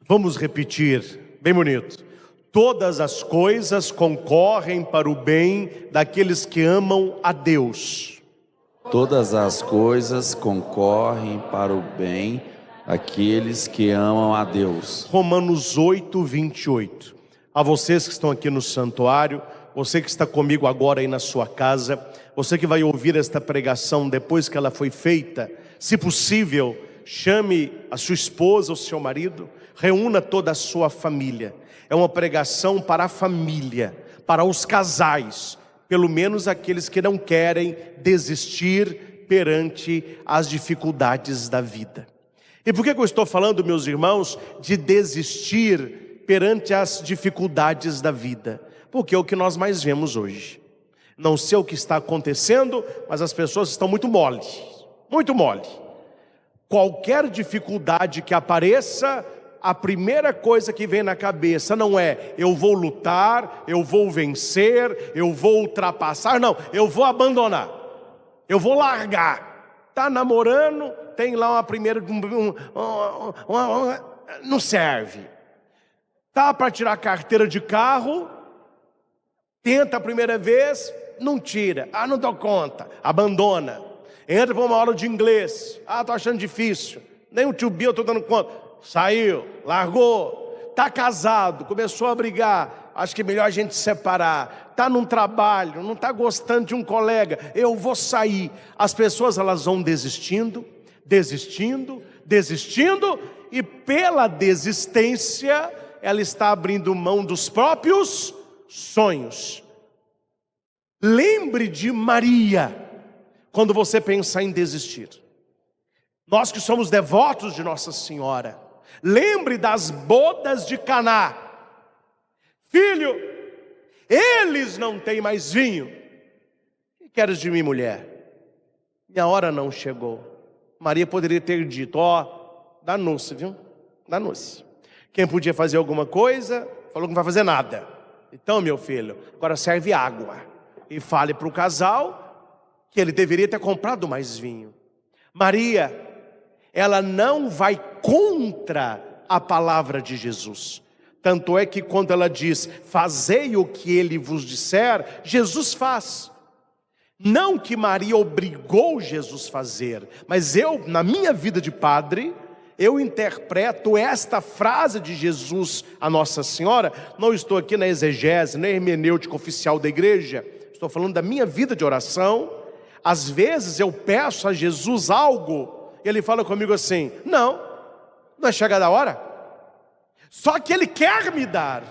Vamos repetir, bem bonito. Todas as coisas concorrem para o bem daqueles que amam a Deus. Todas as coisas concorrem para o bem daqueles que amam a Deus. Romanos 8, 28. A vocês que estão aqui no santuário, você que está comigo agora aí na sua casa, você que vai ouvir esta pregação depois que ela foi feita, se possível, chame a sua esposa, o seu marido, reúna toda a sua família. É uma pregação para a família, para os casais, pelo menos aqueles que não querem desistir perante as dificuldades da vida. E por que eu estou falando, meus irmãos, de desistir perante as dificuldades da vida? Porque é o que nós mais vemos hoje. Não sei o que está acontecendo, mas as pessoas estão muito mole, muito mole. Qualquer dificuldade que apareça, a primeira coisa que vem na cabeça não é eu vou lutar, eu vou vencer, eu vou ultrapassar, não, eu vou abandonar, eu vou largar. Está namorando, tem lá uma primeira, não serve. Tá para tirar a carteira de carro, tenta a primeira vez, não tira, não dou conta, abandona. Entra para uma aula de inglês, tô achando difícil, nem o tio Bill eu estou dando conta. Saiu, largou, está casado, começou a brigar, acho que é melhor a gente separar. Está num trabalho, não está gostando de um colega, eu vou sair. As pessoas elas vão desistindo, e pela desistência, ela está abrindo mão dos próprios sonhos. Lembre de Maria, quando você pensar em desistir. Nós que somos devotos de Nossa Senhora, lembre das bodas de Caná. Filho, eles não têm mais vinho. Que queres de mim, mulher? Minha hora não chegou. Maria poderia ter dito, danou-se, viu? Danou-se. Quem podia fazer alguma coisa, falou que não vai fazer nada. Então, meu filho, agora serve água. E fale para o casal que ele deveria ter comprado mais vinho. Maria, ela não vai contra a palavra de Jesus. Tanto é que quando ela diz, fazei o que ele vos disser, Jesus faz. Não que Maria obrigou Jesus a fazer, mas eu, na minha vida de padre, eu interpreto esta frase de Jesus a Nossa Senhora. Não estou aqui na exegese, na hermenêutica oficial da igreja, estou falando da minha vida de oração. Às vezes eu peço a Jesus algo, ele fala comigo assim, não é chegada a hora. Só que ele quer me dar,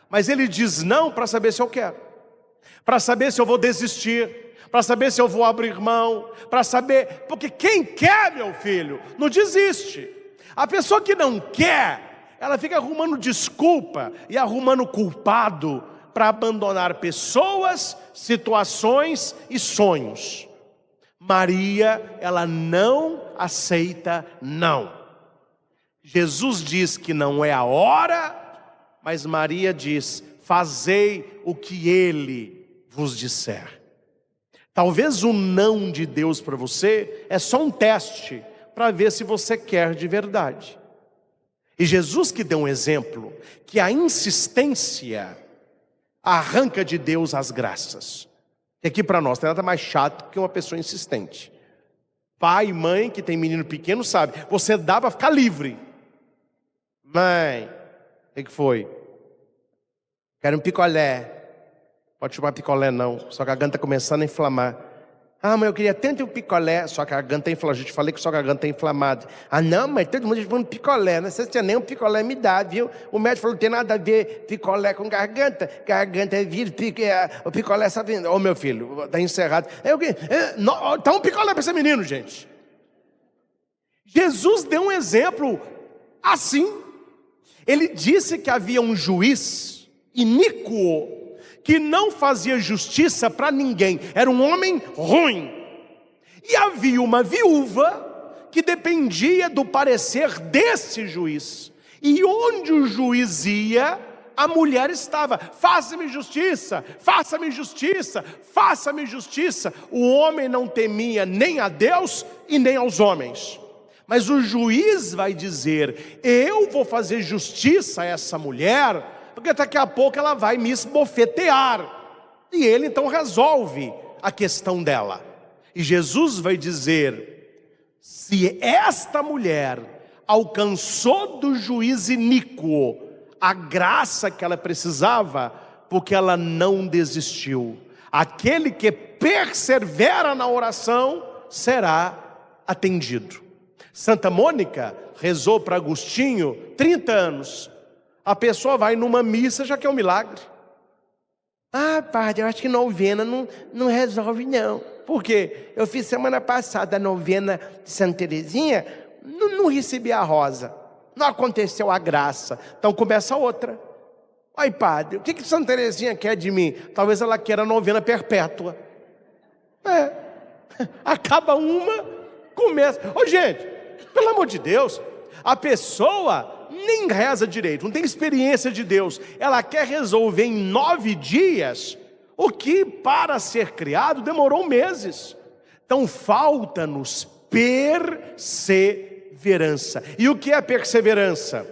mas ele diz não para saber se eu quero, para saber se eu vou desistir, para saber se eu vou abrir mão, para saber, porque quem quer, meu filho, não desiste. A pessoa que não quer, ela fica arrumando desculpa e arrumando culpado para abandonar pessoas, situações e sonhos. Maria, ela não aceita não. Jesus diz que não é a hora, mas Maria diz, fazei o que ele vos disser. Talvez o não de Deus para você é só um teste para ver se você quer de verdade. E Jesus que deu um exemplo, que a insistência arranca de Deus as graças. E aqui para nós, tem nada mais chato que uma pessoa insistente. Pai e mãe que tem menino pequeno sabe, você dá para ficar livre. Mãe, o que foi? Quero um picolé. Pode chamar picolé não, sua garganta está começando a inflamar. Mãe, eu queria tanto um picolé. Sua garganta está inflamada, eu te falei que sua garganta está inflamada. Não, mas todo mundo está falando picolé, não sei se tinha nem um picolé me dá, viu? O médico falou que não tem nada a ver picolé com garganta. Garganta é vírus, o picolé está vindo. Meu filho, está encerrado. Tá um picolé para esse menino, gente. Jesus deu um exemplo assim. Ele disse que havia um juiz iníquo, que não fazia justiça para ninguém, era um homem ruim. E havia uma viúva que dependia do parecer desse juiz. E onde o juiz ia, a mulher estava. Faça-me justiça, faça-me justiça, faça-me justiça. O homem não temia nem a Deus e nem aos homens. Mas o juiz vai dizer: eu vou fazer justiça a essa mulher, porque daqui a pouco ela vai me esbofetear. E ele então resolve a questão dela. E Jesus vai dizer: se esta mulher alcançou do juiz iníquo a graça que ela precisava, porque ela não desistiu. Aquele que persevera na oração será atendido. Santa Mônica rezou para Agostinho 30 anos. A pessoa vai numa missa, já quer um milagre. Ah, padre, eu acho que novena não resolve não. Por quê? Eu fiz semana passada a novena de Santa Teresinha, não recebi a rosa. Não aconteceu a graça. Então começa outra. Ai, padre, o que Santa Teresinha quer de mim? Talvez ela queira a novena perpétua. Acaba uma, começa. Ô gente, pelo amor de Deus, a pessoa nem reza direito, não tem experiência de Deus. Ela quer resolver em 9 dias o que para ser criado demorou meses. Então falta-nos perseverança. E o que é perseverança?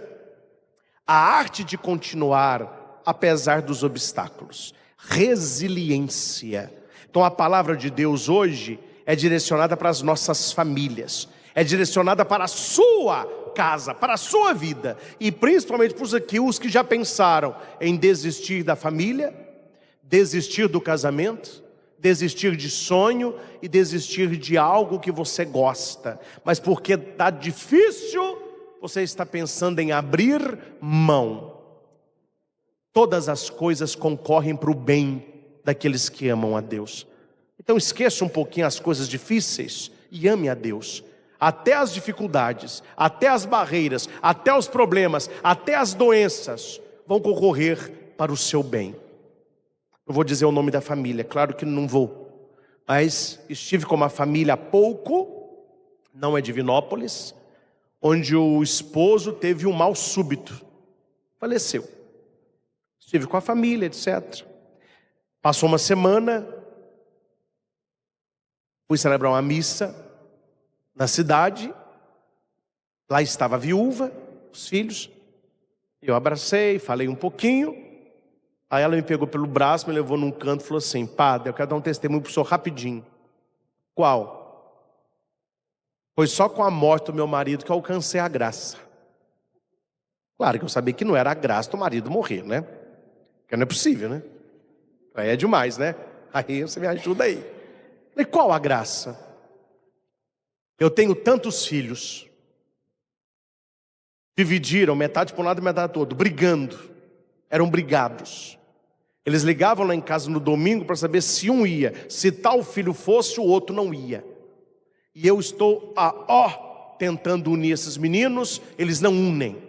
A arte de continuar apesar dos obstáculos. Resiliência. Então a palavra de Deus hoje é direcionada para as nossas famílias, é direcionada para a sua casa, para a sua vida, e principalmente para os que já pensaram em desistir da família, desistir do casamento, desistir de sonho e desistir de algo que você gosta, mas porque está difícil, você está pensando em abrir mão. Todas as coisas concorrem para o bem daqueles que amam a Deus. Então esqueça um pouquinho as coisas difíceis e ame a Deus. Até as dificuldades, até as barreiras, até os problemas, até as doenças vão concorrer para o seu bem. Eu vou dizer o nome da família, claro que não vou, mas estive com uma família há pouco, não é Divinópolis, onde o esposo teve um mal súbito, faleceu. Estive com a família, etc. Passou uma semana, fui celebrar uma missa na cidade, lá estava a viúva, os filhos, eu abracei, falei um pouquinho, aí ela me pegou pelo braço, me levou num canto e falou assim: padre, eu quero dar um testemunho para o senhor rapidinho. Qual? Foi só com a morte do meu marido que eu alcancei a graça. Claro que eu sabia que não era a graça do marido morrer, né? Porque não é possível, né? Aí é demais, né? Aí você me ajuda aí. E qual a graça? Eu tenho tantos filhos, dividiram metade para um lado e metade para o outro, brigando, eram brigados. Eles ligavam lá em casa no domingo para saber se um ia, se tal filho fosse, o outro não ia. E eu estou tentando unir esses meninos, eles não unem.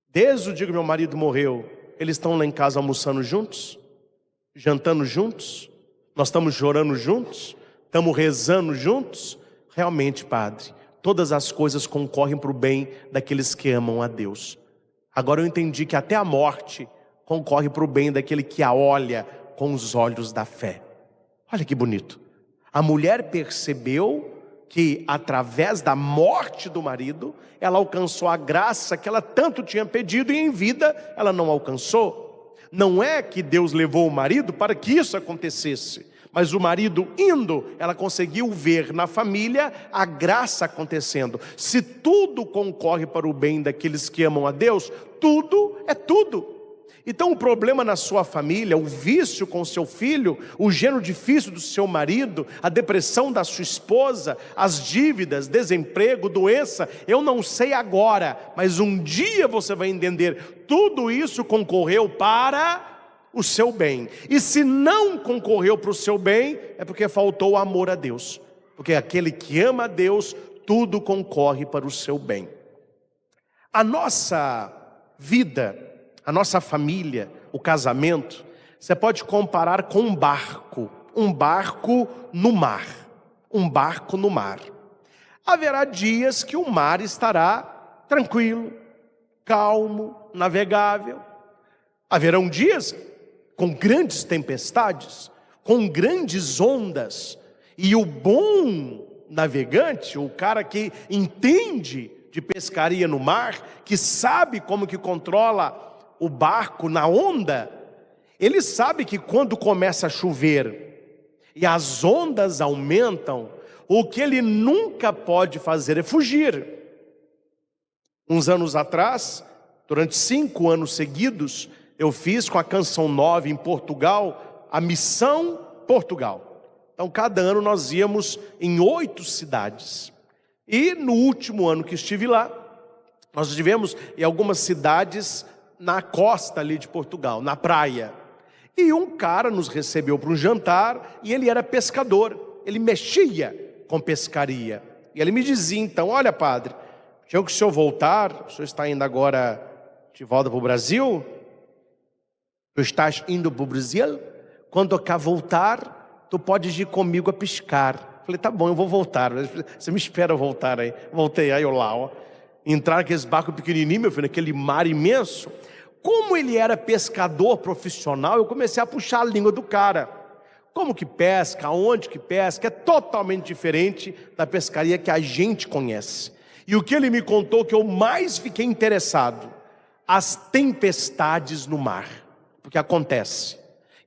Desde o dia que meu marido morreu, eles estão lá em casa almoçando juntos, jantando juntos, nós estamos chorando juntos, estamos rezando juntos. Realmente, padre, todas as coisas concorrem para o bem daqueles que amam a Deus. Agora eu entendi que até a morte concorre para o bem daquele que a olha com os olhos da fé. Olha que bonito. A mulher percebeu que através da morte do marido, ela alcançou a graça que ela tanto tinha pedido e em vida ela não alcançou. Não é que Deus levou o marido para que isso acontecesse, mas o marido indo, ela conseguiu ver na família a graça acontecendo. Se tudo concorre para o bem daqueles que amam a Deus, tudo é tudo. Então o problema na sua família, o vício com o seu filho, o gênero difícil do seu marido, a depressão da sua esposa, as dívidas, desemprego, doença, eu não sei agora, mas um dia você vai entender, tudo isso concorreu para o seu bem. E se não concorreu para o seu bem, é porque faltou o amor a Deus. Porque aquele que ama a Deus, tudo concorre para o seu bem. A nossa vida, a nossa família, o casamento, você pode comparar com um barco no mar. Um barco no mar. Haverá dias que o mar estará tranquilo, calmo, navegável. Haverão dias com grandes tempestades, com grandes ondas. E o bom navegante, o cara que entende de pescaria no mar, que sabe como que controla o barco na onda, ele sabe que quando começa a chover e as ondas aumentam, o que ele nunca pode fazer é fugir. Uns anos atrás, durante 5 anos seguidos, eu fiz com a Canção 9 em Portugal, a Missão Portugal. Então cada ano nós íamos em 8 cidades. E no último ano que estive lá, nós estivemos em algumas cidades na costa ali de Portugal, na praia. E um cara nos recebeu para um jantar e ele era pescador, ele mexia com pescaria. E ele me dizia então: olha, padre, já que o senhor voltar, o senhor está indo agora de volta para o Brasil? Tu estás indo para o Brasil? Quando eu cá voltar, tu podes ir comigo a pescar. Falei, tá bom, eu vou voltar. Você me espera eu voltar aí. Voltei aí, eu lá, ó. Entrar naqueles barcos pequenininhos, meu filho, naquele mar imenso. Como ele era pescador profissional, eu comecei a puxar a língua do cara. Como que pesca, aonde que pesca, é totalmente diferente da pescaria que a gente conhece. E o que ele me contou que eu mais fiquei interessado, as tempestades no mar, porque acontece.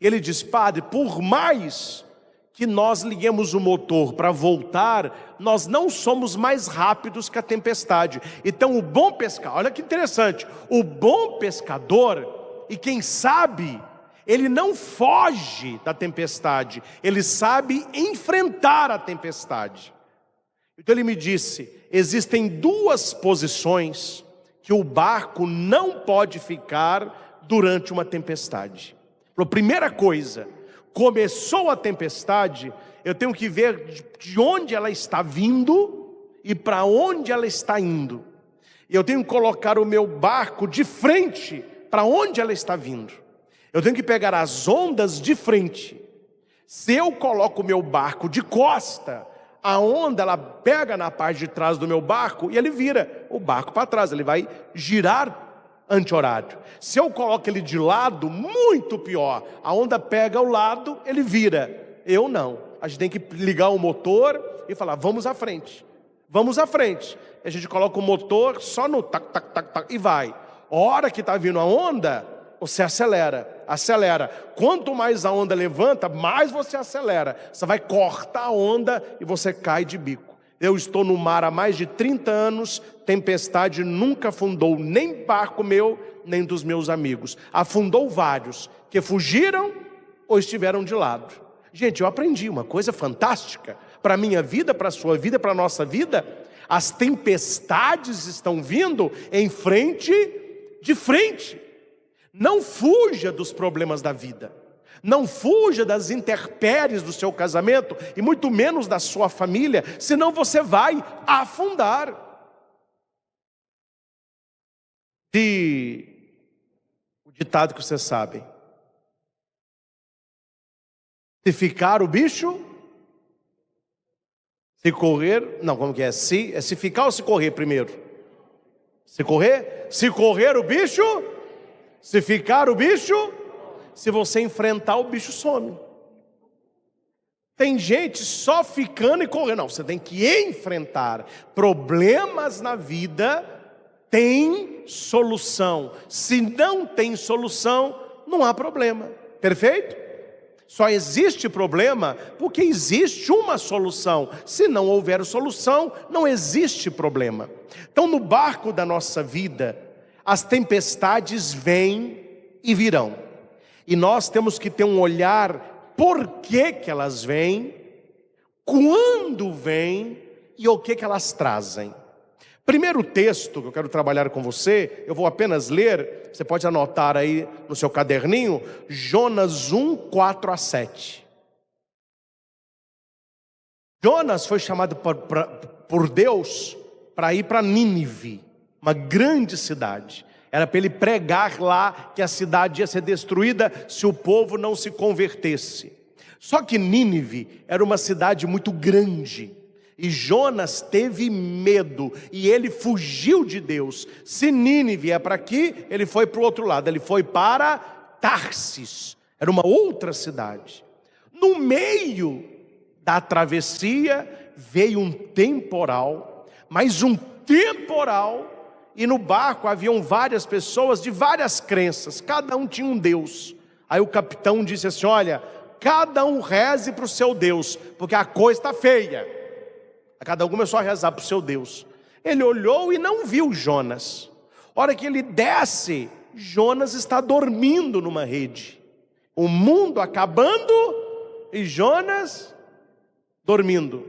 Ele diz: padre, por mais que nós liguemos o motor para voltar, nós não somos mais rápidos que a tempestade. Então o bom pescador, olha que interessante, o bom pescador, e quem sabe, ele não foge da tempestade, ele sabe enfrentar a tempestade. Então ele me disse: existem 2 posições que o barco não pode ficar durante uma tempestade. A primeira coisa, começou a tempestade, eu tenho que ver de onde ela está vindo e para onde ela está indo. E eu tenho que colocar o meu barco de frente para onde ela está vindo. Eu tenho que pegar as ondas de frente. Se eu coloco o meu barco de costa, a onda ela pega na parte de trás do meu barco e ele vira o barco para trás, ele vai girar anti-horário. Se eu coloco ele de lado, muito pior. A onda pega ao lado, ele vira. Eu não. A gente tem que ligar o motor e falar: vamos à frente. Vamos à frente. E a gente coloca o motor só no tac, tac, tac, tac e vai. A hora que está vindo a onda, você acelera. Acelera. Quanto mais a onda levanta, mais você acelera. Você vai cortar a onda e você cai de bico. Eu estou no mar há mais de 30 anos, tempestade nunca afundou nem barco meu, nem dos meus amigos. Afundou vários, que fugiram ou estiveram de lado. Gente, eu aprendi uma coisa fantástica, para a minha vida, para a sua vida, para a nossa vida. As tempestades estão vindo em frente, de frente. Não fuja dos problemas da vida. Não fuja das intempéries do seu casamento e muito menos da sua família, senão você vai afundar. O ditado que vocês sabem: se ficar o bicho, se correr, não, como que é? Se ficar ou se correr primeiro? Se correr o bicho, se ficar o bicho, se você enfrentar, o bicho some. Tem gente só ficando e correndo. Não, você tem que enfrentar. Problemas na vida tem solução. Se não tem solução, não há problema. Perfeito? Só existe problema porque existe uma solução. Se não houver solução, não existe problema. Então, no barco da nossa vida, as tempestades vêm e virão. E nós temos que ter um olhar por que elas vêm, quando vêm e o que elas trazem. Primeiro texto que eu quero trabalhar com você, eu vou apenas ler, você pode anotar aí no seu caderninho, Jonas 1, 4 a 7. Jonas foi chamado por Deus para ir para Nínive, uma grande cidade. Era para ele pregar lá que a cidade ia ser destruída se o povo não se convertesse. Só que Nínive era uma cidade muito grande. E Jonas teve medo e ele fugiu de Deus. Se Nínive é para aqui, ele foi para o outro lado. Ele foi para Tarsis. Era uma outra cidade. No meio da travessia, veio um temporal, mas um temporal, e no barco haviam várias pessoas de várias crenças, cada um tinha um Deus. Aí o capitão disse assim: olha, cada um reze para o seu Deus, porque a coisa está feia. Cada um começou a rezar para o seu Deus. Ele olhou e não viu Jonas. A hora que ele desce, Jonas está dormindo numa rede. O mundo acabando e Jonas dormindo.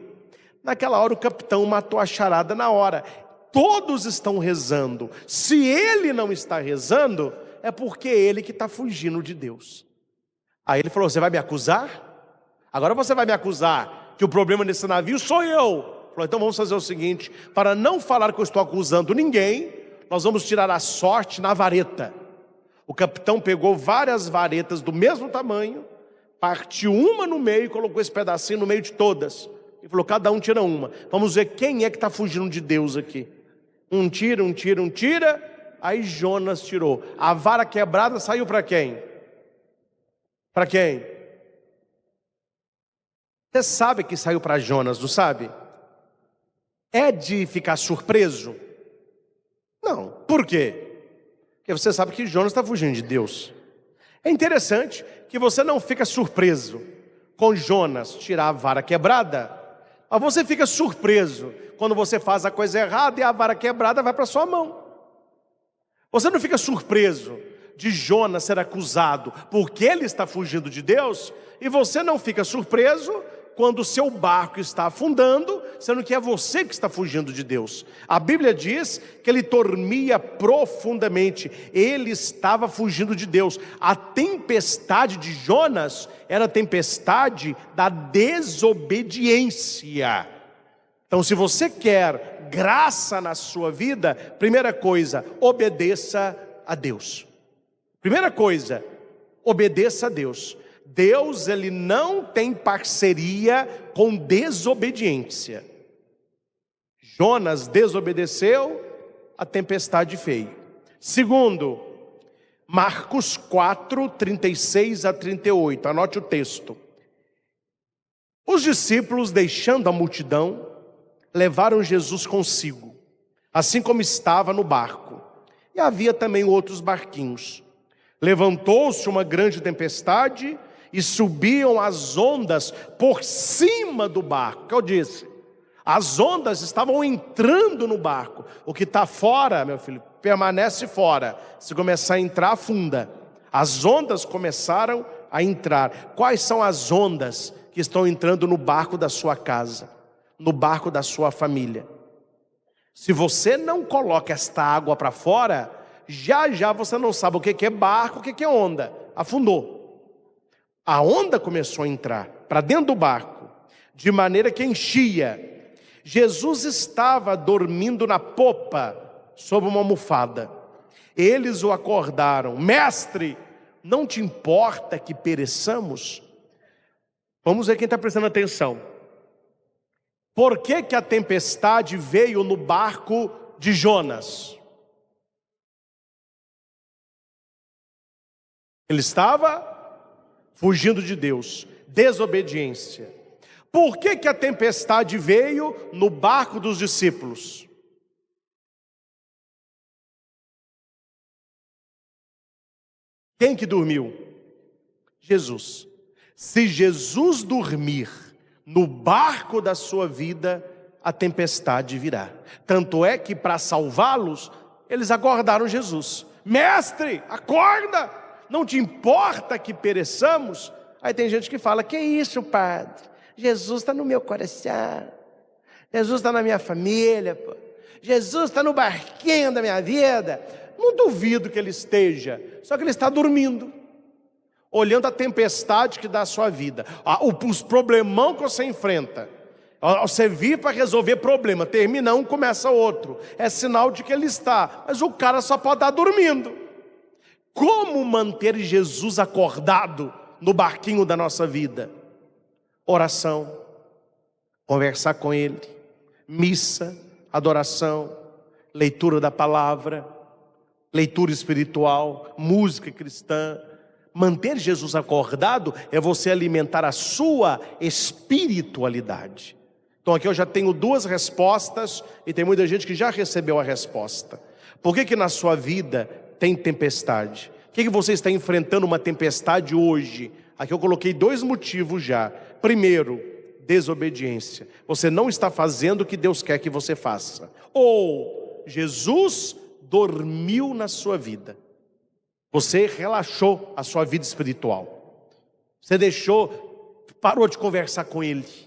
Naquela hora o capitão matou a charada na hora. Todos estão rezando. Se ele não está rezando, é porque é ele que está fugindo de Deus. Aí ele falou: você vai me acusar? Agora você vai me acusar que o problema nesse navio sou eu. Falou: então vamos fazer o seguinte, para não falar que eu estou acusando ninguém, nós vamos tirar a sorte na vareta. O capitão pegou várias varetas do mesmo tamanho, partiu uma no meio e colocou esse pedacinho no meio de todas. E falou: cada um tira uma. Vamos ver quem é que está fugindo de Deus aqui. Um tira, um tira, um tira. Aí Jonas tirou. A vara quebrada saiu para quem? Para quem? Você sabe que saiu para Jonas, não sabe? É de ficar surpreso? Não. Por quê? Porque você sabe que Jonas está fugindo de Deus. É interessante que você não fica surpreso com Jonas tirar a vara quebrada, mas você fica surpreso quando você faz a coisa errada e a vara quebrada vai para sua mão. Você não fica surpreso de Jonas ser acusado porque ele está fugindo de Deus, e você não fica surpreso quando o seu barco está afundando, sendo que é você que está fugindo de Deus. A Bíblia diz que ele dormia profundamente, ele estava fugindo de Deus. A tempestade de Jonas era a tempestade da desobediência. Então, se você quer graça na sua vida, primeira coisa, obedeça a Deus. Primeira coisa, obedeça a Deus. Deus, ele não tem parceria com desobediência. Jonas desobedeceu, a tempestade veio. Segundo, Marcos 4, 36 a 38, anote o texto. Os discípulos, deixando a multidão, levaram Jesus consigo, assim como estava no barco, e havia também outros barquinhos. Levantou-se uma grande tempestade, e subiam as ondas por cima do barco. Que eu disse, as ondas estavam entrando no barco. O que está fora, meu filho, permanece fora. Se começar a entrar, afunda. As ondas começaram a entrar. Quais são as ondas que estão entrando no barco da sua casa, no barco da sua família? Se você não coloca esta água para fora, já já você não sabe o que é barco, o que é onda. Afundou. A onda começou a entrar para dentro do barco, de maneira que enchia. Jesus estava dormindo na popa, sob uma almofada. Eles o acordaram: mestre, não te importa que pereçamos? Vamos ver quem está prestando atenção. Por que que a tempestade veio no barco de Jonas? Ele estava fugindo de Deus, desobediência. Por que que a tempestade veio no barco dos discípulos? Quem que dormiu? Jesus. Se Jesus dormir no barco da sua vida, a tempestade virá. Tanto é que para salvá-los, eles acordaram Jesus. Mestre, acorda! Não te importa que pereçamos? Aí tem gente que fala: que isso, padre? Jesus está no meu coração, Jesus está na minha família, pô. Jesus está no barquinho da minha vida. Não duvido que ele esteja, só que ele está dormindo, olhando a tempestade que dá a sua vida, os problemão que você enfrenta. Você vive para resolver problema, termina um, começa outro. É sinal de que ele está, mas o cara só pode estar dormindo. Como manter Jesus acordado no barquinho da nossa vida? Oração, conversar com Ele, missa, adoração, leitura da palavra, leitura espiritual, música cristã. Manter Jesus acordado é você alimentar a sua espiritualidade. Então aqui eu já tenho duas respostas e tem muita gente que já recebeu a resposta. Por que na sua vida tem tempestade? Por que você está enfrentando uma tempestade hoje? Aqui eu coloquei dois motivos já. Primeiro, desobediência. Você não está fazendo o que Deus quer que você faça. Ou Jesus dormiu na sua vida. Você relaxou a sua vida espiritual. Você parou de conversar com Ele.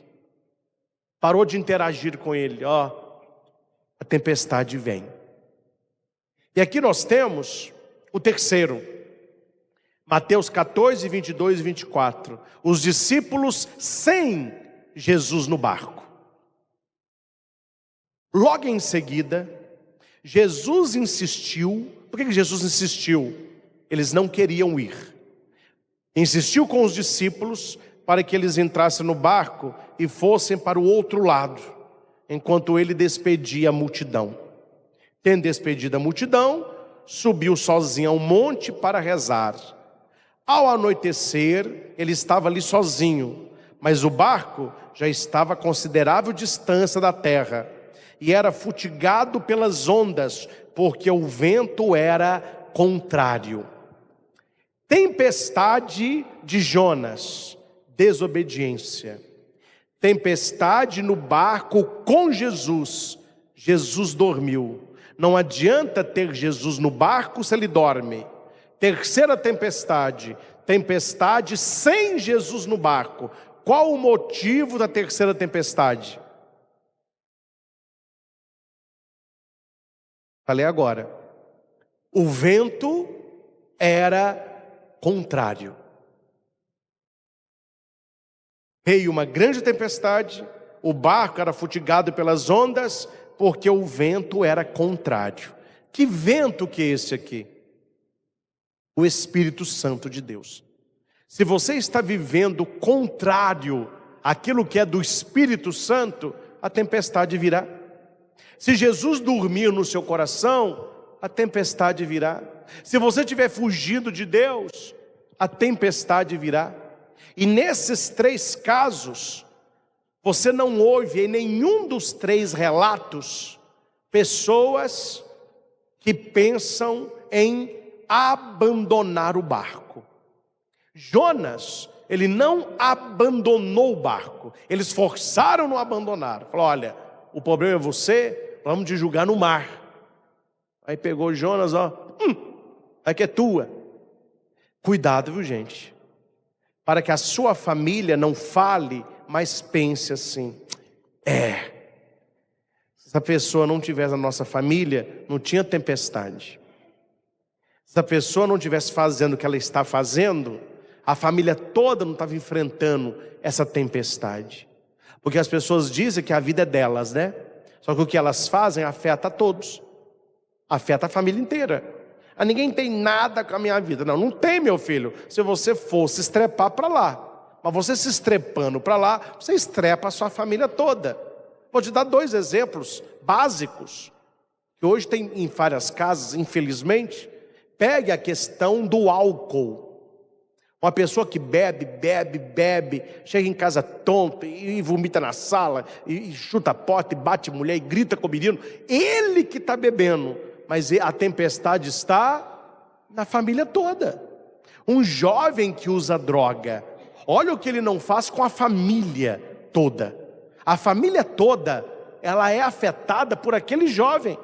Parou de interagir com Ele. A tempestade vem. E aqui nós temos o terceiro. Mateus 14, 22 e 24. Os discípulos sem Jesus no barco. Logo em seguida, Jesus insistiu. Por que Jesus insistiu? Eles não queriam ir. Insistiu com os discípulos para que eles entrassem no barco e fossem para o outro lado, enquanto ele despedia a multidão. Tendo despedido a multidão, subiu sozinho ao monte para rezar. Ao anoitecer, ele estava ali sozinho, mas o barco já estava a considerável distância da terra e era futigado pelas ondas, porque o vento era contrário. Tempestade de Jonas, desobediência. Tempestade no barco com Jesus. Jesus dormiu. Não adianta ter Jesus no barco se ele dorme. Terceira tempestade, tempestade sem Jesus no barco. Qual o motivo da terceira tempestade? Falei agora. O vento era contrário. Veio uma grande tempestade, o barco era futigado pelas ondas, porque o vento era contrário. Que vento que é esse aqui? O Espírito Santo de Deus. Se você está vivendo contrário àquilo que é do Espírito Santo, a tempestade virá. Se Jesus dormir no seu coração, a tempestade virá. Se você estiver fugindo de Deus, a tempestade virá. E nesses três casos, você não ouve em nenhum dos três relatos pessoas que pensam em abandonar o barco. Jonas, ele não abandonou o barco. Eles forçaram no abandonar. Falou, olha, o problema é você, vamos te julgar no mar. Aí pegou Jonas, aqui é tua. Cuidado, viu, gente? Para que a sua família não fale, mas pense assim, se essa pessoa não tivesse na nossa família, não tinha tempestade. Se a pessoa não estivesse fazendo o que ela está fazendo, a família toda não estava enfrentando essa tempestade. Porque as pessoas dizem que a vida é delas, né? Só que o que elas fazem afeta a todos. Afeta a família inteira. Ninguém tem nada com a minha vida. Não tem, meu filho. Se você for se estrepar para lá. Mas você se estrepando para lá, você estrepa a sua família toda. Vou te dar dois exemplos básicos, que hoje tem em várias casas, infelizmente. Pegue a questão do álcool. Uma pessoa que bebe, chega em casa tonto e vomita na sala, e chuta a porta, e bate mulher, e grita com o menino. Ele que está bebendo, mas a tempestade está na família toda. Um jovem que usa droga, olha o que ele não faz com a família toda. A família toda, ela é afetada por aquele jovem.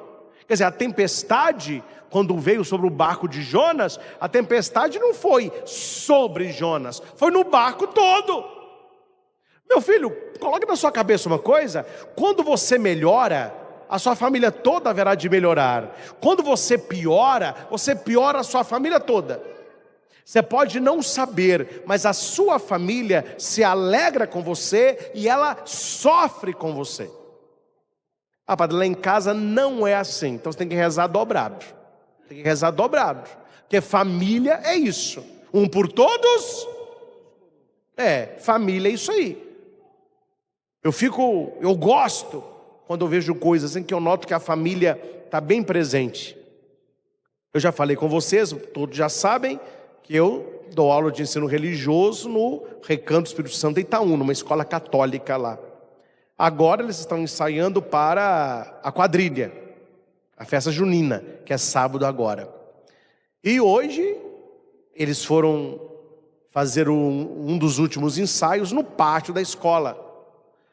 Quer dizer, a tempestade, quando veio sobre o barco de Jonas, a tempestade não foi sobre Jonas, foi no barco todo. Meu filho, coloque na sua cabeça uma coisa: quando você melhora, a sua família toda haverá de melhorar. Quando você piora a sua família toda. Você pode não saber, mas a sua família se alegra com você e ela sofre com você. Padre, lá em casa não é assim, então você tem que rezar dobrado. Tem que rezar dobrado, porque família é isso. Um por todos, família é isso aí. Eu gosto quando eu vejo coisas em que eu noto que a família está bem presente. Eu já falei com vocês, todos já sabem, que eu dou aula de ensino religioso no Recanto do Espírito Santo em Itaú, numa escola católica lá. Agora eles estão ensaiando para a quadrilha, a festa junina, que é sábado agora. E hoje eles foram fazer um dos últimos ensaios no pátio da escola.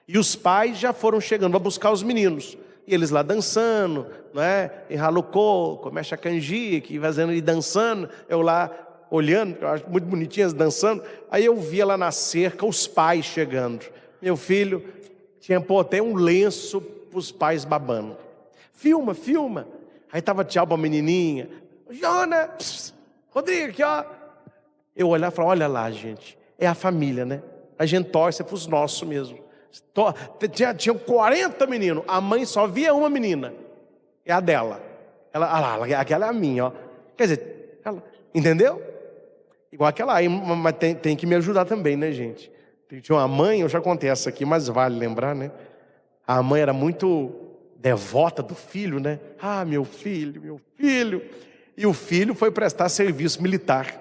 E os pais já foram chegando para buscar os meninos. E eles lá dançando, não é? E ralucô, mexe a canjique, fazendo e dançando. Eu lá olhando, eu acho muito bonitinhas dançando. Aí eu via lá na cerca os pais chegando. Meu filho tinha até um lenço para os pais babando. Filma, filma. Aí tava tchau para a menininha. Jonas, Rodrigo, aqui ó. Eu olhava e falava, olha lá, gente. É a família, né? A gente torce para os nossos mesmo. Tinha 40 meninos. A mãe só via uma menina. É a dela. Aquela é a minha, ó. Quer dizer, entendeu? Igual aquela aí, mas tem que me ajudar também, né, gente? Tinha uma mãe, eu já contei essa aqui, mas vale lembrar, né? A mãe era muito devota do filho, né? Ah, meu filho, meu filho. E o filho foi prestar serviço militar.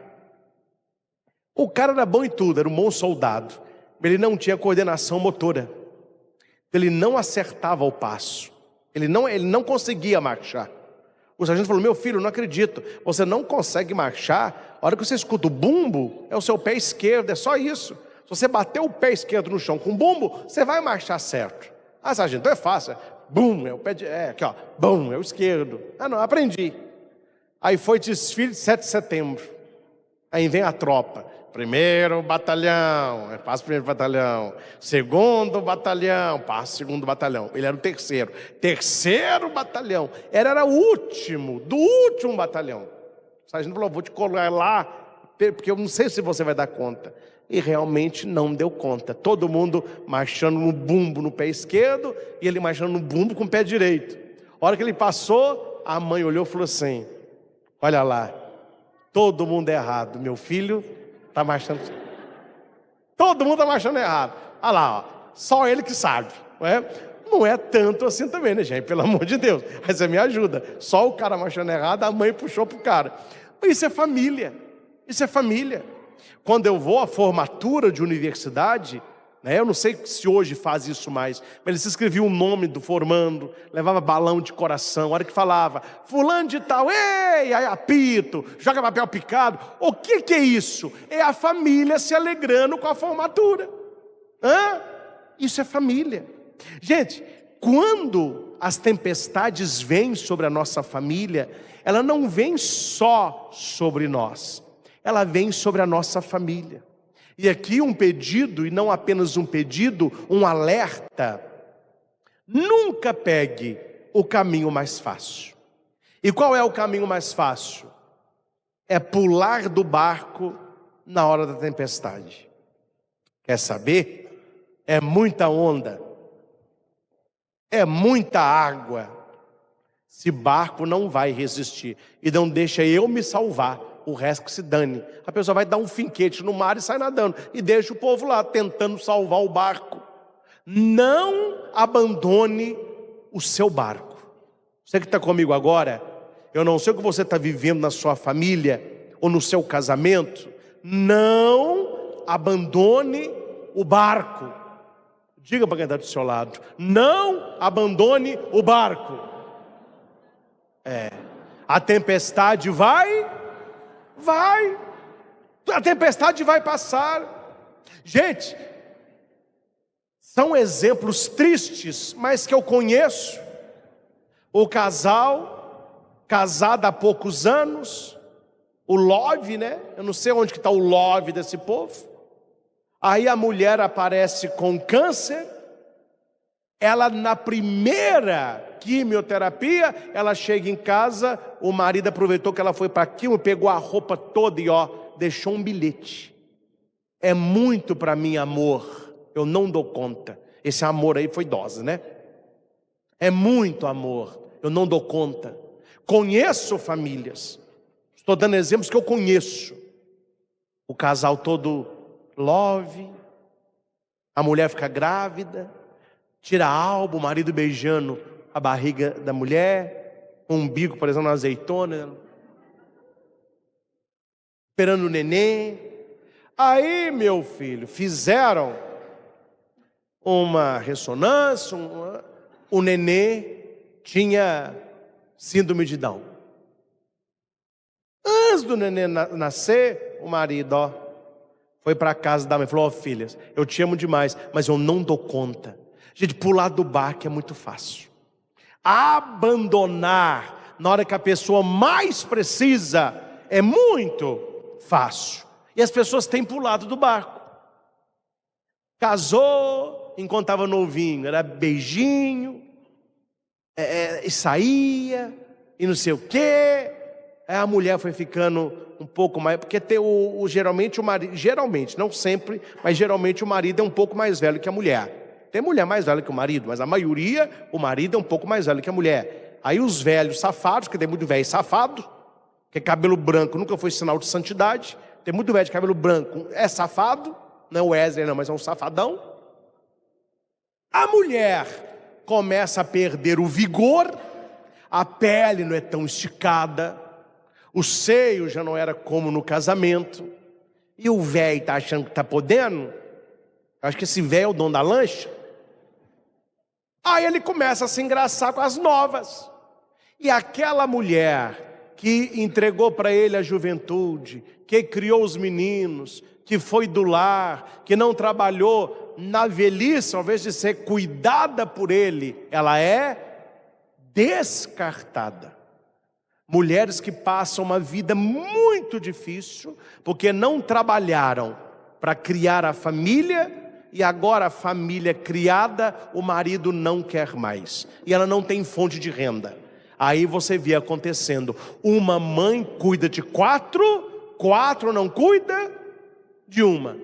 O cara era bom em tudo, era um bom soldado. Ele não tinha coordenação motora. Ele não acertava o passo. Ele não conseguia marchar. O sargento falou, meu filho, não acredito. Você não consegue marchar. A hora que você escuta o bumbo, é o seu pé esquerdo, é só isso. Se você bater o pé esquerdo no chão com o bumbo, você vai marchar certo. Ah, sargento, então é fácil. Bum, é o pé aqui ó, bum, é o esquerdo. Ah não, aprendi. Aí foi desfile de 7 de setembro. Aí vem a tropa. Primeiro batalhão, passa o primeiro batalhão. Segundo batalhão, passa o segundo batalhão. Ele era o terceiro. Terceiro batalhão. Era o último, do último batalhão. O sargento falou, vou te colocar lá, porque eu não sei se você vai dar conta. E realmente não deu conta. Todo mundo marchando no bumbo no pé esquerdo, e ele marchando no bumbo com o pé direito. A hora que ele passou, a mãe olhou e falou assim, olha lá, todo mundo é errado, meu filho está marchando. Todo mundo está marchando errado. Olha lá, ó, só ele que sabe. Não é tanto assim também, né, gente? Pelo amor de Deus. Aí você me ajuda. Só o cara marchando errado, a mãe puxou pro cara. Isso é família. Isso é família. Quando eu vou à formatura de universidade, né, eu não sei se hoje faz isso mais, mas eles escreviam o nome do formando, levava balão de coração, a hora que falava, fulano de tal, ei, aí apito, joga papel picado. O que é isso? É a família se alegrando com a formatura. Isso é família. Gente, quando as tempestades vêm sobre a nossa família, ela não vem só sobre nós. Ela vem sobre a nossa família. E aqui um pedido, e não apenas um pedido, um alerta. Nunca pegue o caminho mais fácil. E qual é o caminho mais fácil? É pular do barco na hora da tempestade. Quer saber? É muita onda. É muita água. Esse barco não vai resistir. E não deixa eu me salvar. O resto que se dane. A pessoa vai dar um finquete no mar e sai nadando. E deixa o povo lá tentando salvar o barco. Não abandone o seu barco. Você que está comigo agora, eu não sei o que você está vivendo na sua família ou no seu casamento. Não abandone o barco. Diga para quem está do seu lado. Não abandone o barco. A tempestade vai. A tempestade vai passar. Gente, são exemplos tristes, mas que eu conheço. O casal, casado há poucos anos, o love, né? Eu não sei onde que está o love desse povo. Aí a mulher aparece com câncer. Ela na primeira quimioterapia, ela chega em casa, o marido aproveitou que ela foi para quimio, pegou a roupa toda e deixou um bilhete. É muito para mim amor, eu não dou conta. Esse amor aí foi dose, né? É muito amor, eu não dou conta. Conheço famílias, estou dando exemplos que eu conheço. O casal todo love, a mulher fica grávida, tira a alma, o marido beijando a barriga da mulher, o umbigo parecendo uma azeitona, esperando o neném. Aí, meu filho, fizeram uma ressonância, o nenê tinha síndrome de Down. Antes do nenê nascer, o marido, foi para casa da mãe e falou: filhas, eu te amo demais, mas eu não dou conta. Gente, pular do barco é muito fácil. Abandonar na hora que a pessoa mais precisa é muito fácil. E as pessoas têm pulado do barco. Casou enquanto estava novinho, era beijinho, e saía, e não sei o quê. Aí a mulher foi ficando um pouco mais, porque geralmente o marido, geralmente, não sempre, mas geralmente o marido é um pouco mais velho que a mulher. Tem mulher mais velha que o marido, mas a maioria, o marido é um pouco mais velho que a mulher. Aí os velhos safados, que tem muito velho safado, que cabelo branco nunca foi sinal de santidade, tem muito velho de cabelo branco, é safado, não é o Wesley não, mas é um safadão. A mulher começa a perder o vigor, a pele não é tão esticada, o seio já não era como no casamento, e o velho está achando que está podendo. Acho que esse velho é o dono da lancha. Aí ele começa a se engraçar com as novas. E aquela mulher que entregou para ele a juventude, que criou os meninos, que foi do lar, que não trabalhou na velhice, ao invés de ser cuidada por ele, ela é descartada. Mulheres que passam uma vida muito difícil, porque não trabalharam para criar a família, e agora a família criada, o marido não quer mais, e ela não tem fonte de renda. Aí você vê acontecendo, uma mãe cuida de quatro não cuida de uma.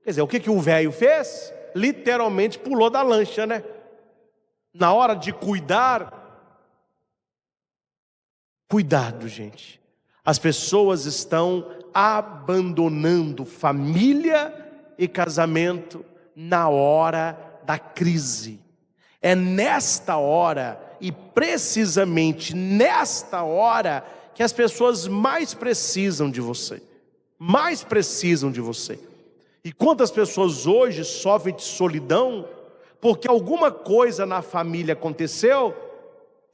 Quer dizer, o que o velho fez? Literalmente pulou da lancha, né? Na hora de cuidar. Cuidado, gente. As pessoas estão abandonando família e casamento na hora da crise. É nesta hora, e precisamente nesta hora, que as pessoas mais precisam de você. Mais precisam de você. E quantas pessoas hoje sofrem de solidão, porque alguma coisa na família aconteceu,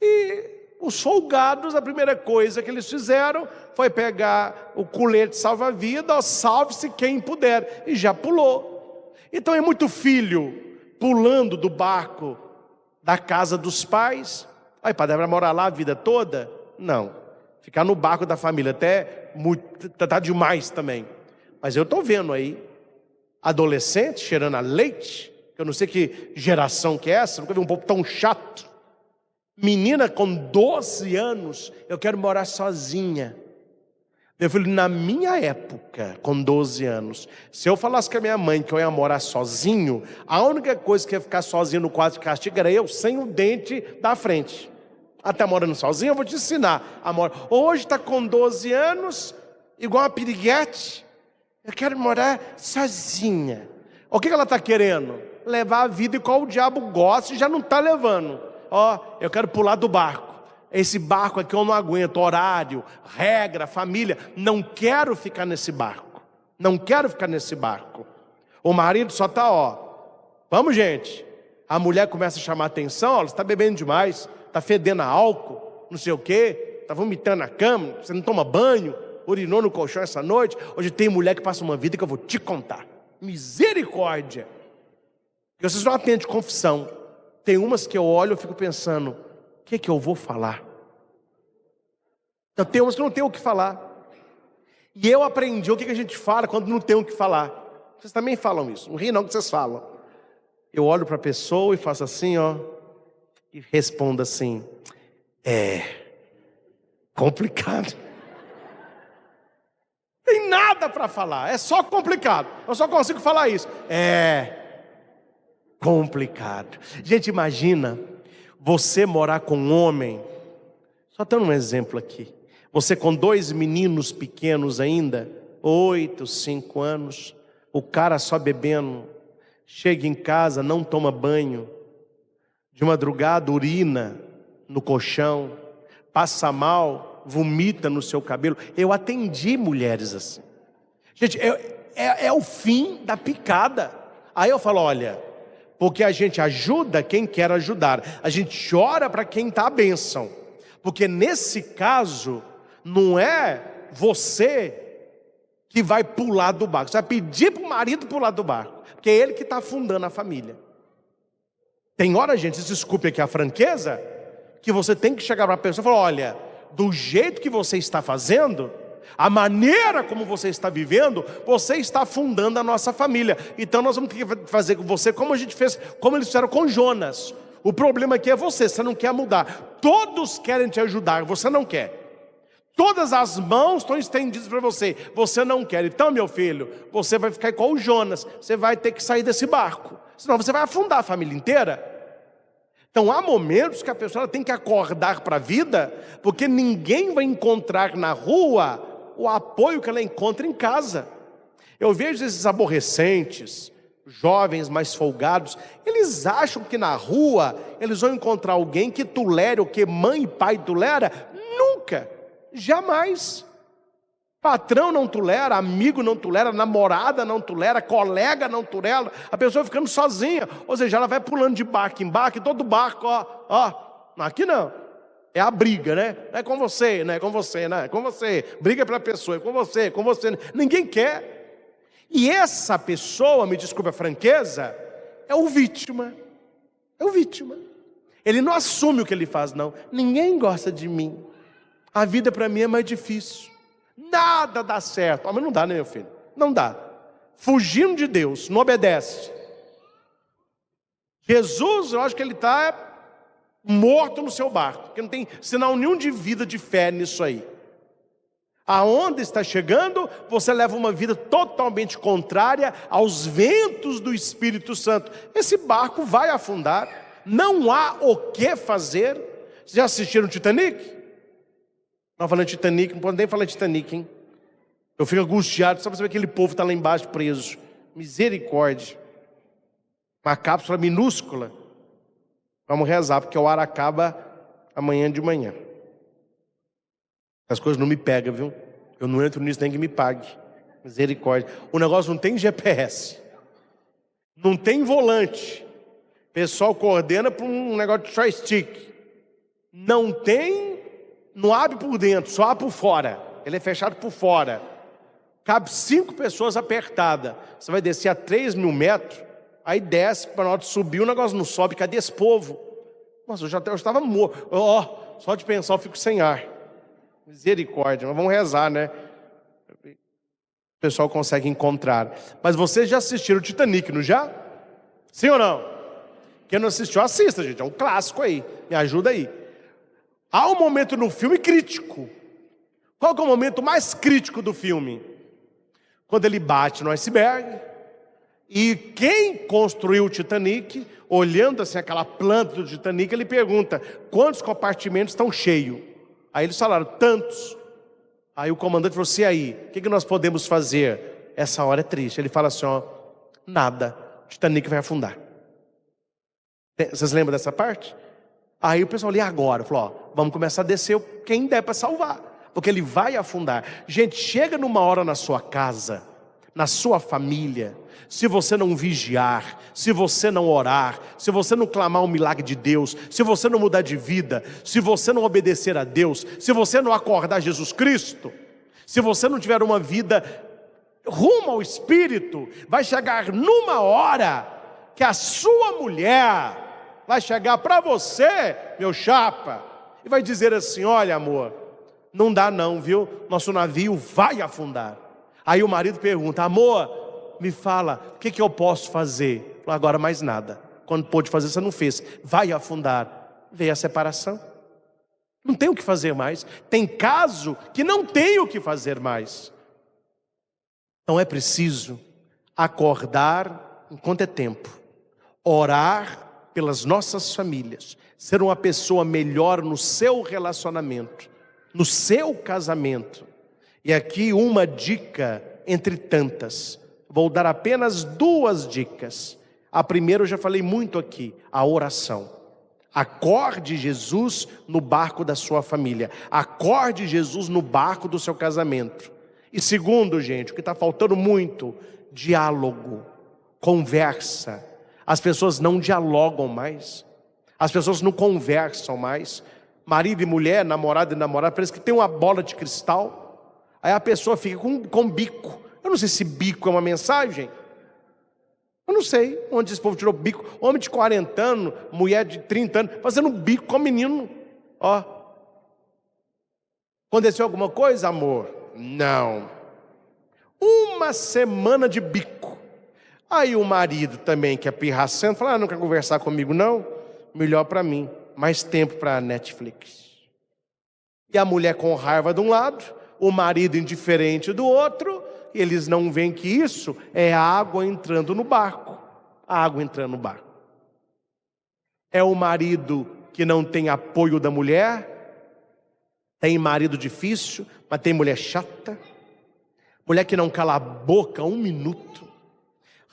e os folgados, a primeira coisa que eles fizeram foi pegar o colete salva-vida, salve-se quem puder, e já pulou. Então é muito filho pulando do barco da casa dos pais. Aí, padre, vai morar lá a vida toda? Não. Ficar no barco da família até tá demais também. Mas eu estou vendo aí adolescente cheirando a leite, que eu não sei que geração que é essa, nunca vi um povo tão chato. Menina com 12 anos, eu quero morar sozinha. Meu filho, na minha época, com 12 anos, se eu falasse com a minha mãe que eu ia morar sozinho, a única coisa que ia ficar sozinho no quarto de castigo era eu sem o dente da frente. Até morando sozinho, eu vou te ensinar a morar. Hoje está com 12 anos, igual uma piriguete, eu quero morar sozinha. O que ela está querendo? Levar a vida igual o diabo gosta e já não está levando. Eu quero pular do barco. Esse barco aqui eu não aguento, horário, regra, família. Não quero ficar nesse barco. Não quero ficar nesse barco. O marido só está, vamos, gente. A mulher começa a chamar atenção, você está bebendo demais, está fedendo a álcool, não sei o quê, está vomitando na cama, você não toma banho, urinou no colchão essa noite. Hoje tem mulher que passa uma vida que eu vou te contar. Misericórdia. Porque vocês não atendem confissão. Tem umas que eu olho e fico pensando, o que eu vou falar? Então tem umas que não tem o que falar. E eu aprendi o que a gente fala quando não tem o que falar. Vocês também falam isso, não ri não que vocês falam. Eu olho para a pessoa e faço assim, e respondo assim, complicado. Tem nada para falar, é só complicado. Eu só consigo falar isso. Complicado. Gente, imagina você morar com um homem, só dando um exemplo aqui, você com 2 meninos pequenos ainda, 8, 5 anos, o cara só bebendo, chega em casa, não toma banho, de madrugada urina no colchão, passa mal, vomita no seu cabelo. Eu atendi mulheres assim. Gente, é o fim da picada. Aí eu falo, olha, Porque a gente ajuda quem quer ajudar. A gente ora para quem está a bênção. Porque nesse caso, não é você que vai pular do barco. Você vai pedir para o marido pular do barco. Porque é ele que está afundando a família. Tem hora, gente, desculpe aqui a franqueza, que você tem que chegar para a pessoa e falar: olha, do jeito que você está fazendo, a maneira como você está vivendo, você está afundando a nossa família. Então nós vamos ter que fazer com você como a gente fez, como eles fizeram com Jonas. O problema aqui é você não quer mudar. Todos querem te ajudar, você não quer. Todas as mãos estão estendidas para você, você não quer. Então, meu filho, você vai ficar igual o Jonas, você vai ter que sair desse barco, senão você vai afundar a família inteira. Então há momentos que a pessoa tem que acordar para a vida, porque ninguém vai encontrar na rua o apoio que ela encontra em casa. Eu vejo esses aborrecentes, jovens mais folgados, eles acham que na rua eles vão encontrar alguém que tolere o que mãe e pai tolera. Nunca, jamais. Patrão não tolera, amigo não tolera, namorada não tolera, colega não tolera. A pessoa vai ficando sozinha, ou seja, ela vai pulando de barco em barco, e todo barco, aqui não. É a briga, né? Não é com você, não é com você, não é com você. Briga pela pessoa, é com você, com você. Ninguém quer. E essa pessoa, me desculpe a franqueza, é o vítima. É o vítima. Ele não assume o que ele faz, não. Ninguém gosta de mim. A vida para mim é mais difícil. Nada dá certo. Mas não dá, né, meu filho? Não dá. Fugindo de Deus, não obedece. Jesus, eu acho que ele está morto no seu barco, porque não tem sinal nenhum de vida, de fé nisso aí. A onda está chegando, você leva uma vida totalmente contrária aos ventos do Espírito Santo. Esse barco vai afundar, não há o que fazer. Vocês já assistiram Titanic? Não falando Titanic, não pode nem falar Titanic, hein? Eu fico angustiado só para saber que aquele povo está lá embaixo preso. Misericórdia. Uma cápsula minúscula. Vamos rezar, porque o ar acaba amanhã de manhã. As coisas não me pegam, viu? Eu não entro nisso nem que me pague. Misericórdia. O negócio não tem GPS. Não tem volante. O pessoal coordena para um negócio de joystick. Não tem, não abre por dentro, só abre por fora. Ele é fechado por fora. Cabe 5 pessoas apertadas. Você vai descer a 3.000 metros. Aí desce, para na hora de subir, o negócio não sobe. Cadê esse povo? Nossa, eu estava morto. Só de pensar eu fico sem ar. Misericórdia, mas vamos rezar, né? O pessoal consegue encontrar. Mas vocês já assistiram o Titanic, não já? Sim ou não? Quem não assistiu, assista, gente. É um clássico aí. Me ajuda aí. Há um momento no filme crítico. Qual que é o momento mais crítico do filme? Quando ele bate no iceberg. E quem construiu o Titanic, olhando assim aquela planta do Titanic, ele pergunta: quantos compartimentos estão cheios? Aí eles falaram: tantos. Aí o comandante falou assim: e aí, o que nós podemos fazer? Essa hora é triste. Ele fala assim: nada, o Titanic vai afundar. Vocês lembram dessa parte? Aí o pessoal ali agora falou: vamos começar a descer quem der para salvar, porque ele vai afundar. Gente, chega numa hora na sua casa, na sua família, se você não vigiar, se você não orar, se você não clamar um milagre de Deus, se você não mudar de vida, se você não obedecer a Deus, se você não acordar Jesus Cristo, se você não tiver uma vida rumo ao Espírito, vai chegar numa hora que a sua mulher vai chegar para você, meu chapa, e vai dizer assim: olha, amor, não dá não, viu? Nosso navio vai afundar. Aí o marido pergunta: amor, me fala, o que eu posso fazer? Agora mais nada. Quando pôde fazer, você não fez. Vai afundar. Veio a separação. Não tem o que fazer mais. Tem caso que não tem o que fazer mais. Então é preciso acordar enquanto é tempo. Orar pelas nossas famílias. Ser uma pessoa melhor no seu relacionamento, no seu casamento. E aqui uma dica entre tantas. Vou dar apenas 2 dicas. A primeira eu já falei muito aqui, a oração. Acorde Jesus no barco da sua família. Acorde Jesus no barco do seu casamento. E segundo, gente, o que está faltando muito, diálogo, conversa. As pessoas não dialogam mais. As pessoas não conversam mais. Marido e mulher, namorado e namorada, parece que tem uma bola de cristal. Aí a pessoa fica com bico. Eu não sei se bico é uma mensagem. Eu não sei onde esse povo tirou bico. Homem de 40 anos, mulher de 30 anos, fazendo bico com o menino. Ó. Aconteceu alguma coisa, amor? Não. Uma semana de bico. Aí o marido também, que é pirracento, fala, não quer conversar comigo não? Melhor para mim, mais tempo para Netflix. E a mulher com raiva de um lado, o marido indiferente do outro, e eles não veem que isso é a água entrando no barco. A água entrando no barco. É o marido que não tem apoio da mulher, tem marido difícil, mas tem mulher chata, mulher que não cala a boca um minuto,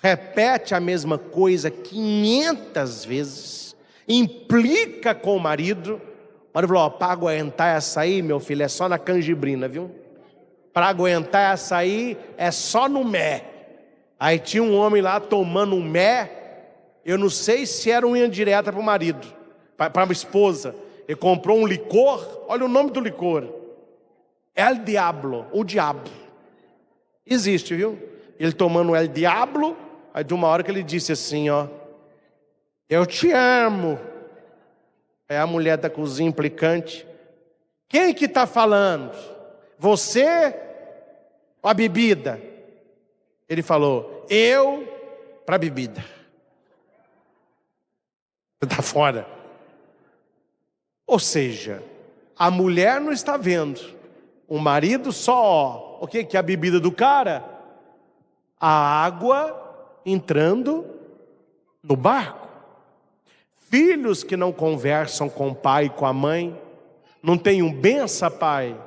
repete a mesma coisa 500 vezes, implica com o marido. O marido falou, para aguentar essa aí, meu filho, é só na canjibrina, viu? Para aguentar essa aí, é só no mé. Aí tinha um homem lá tomando um mé, eu não sei se era uma indireta para o marido, para a esposa. Ele comprou um licor, olha o nome do licor, El Diablo, o diabo. Existe, viu? Ele tomando El Diablo, aí de uma hora que ele disse assim, ó, eu te amo. É a mulher da cozinha implicante. Quem que está falando? Você ou a bebida? Ele falou, eu para a bebida. Você está fora. Ou seja, a mulher não está vendo. O marido só, o que é a bebida do cara? A água entrando no barco. Filhos que não conversam com o pai e com a mãe, não tem um bença pai,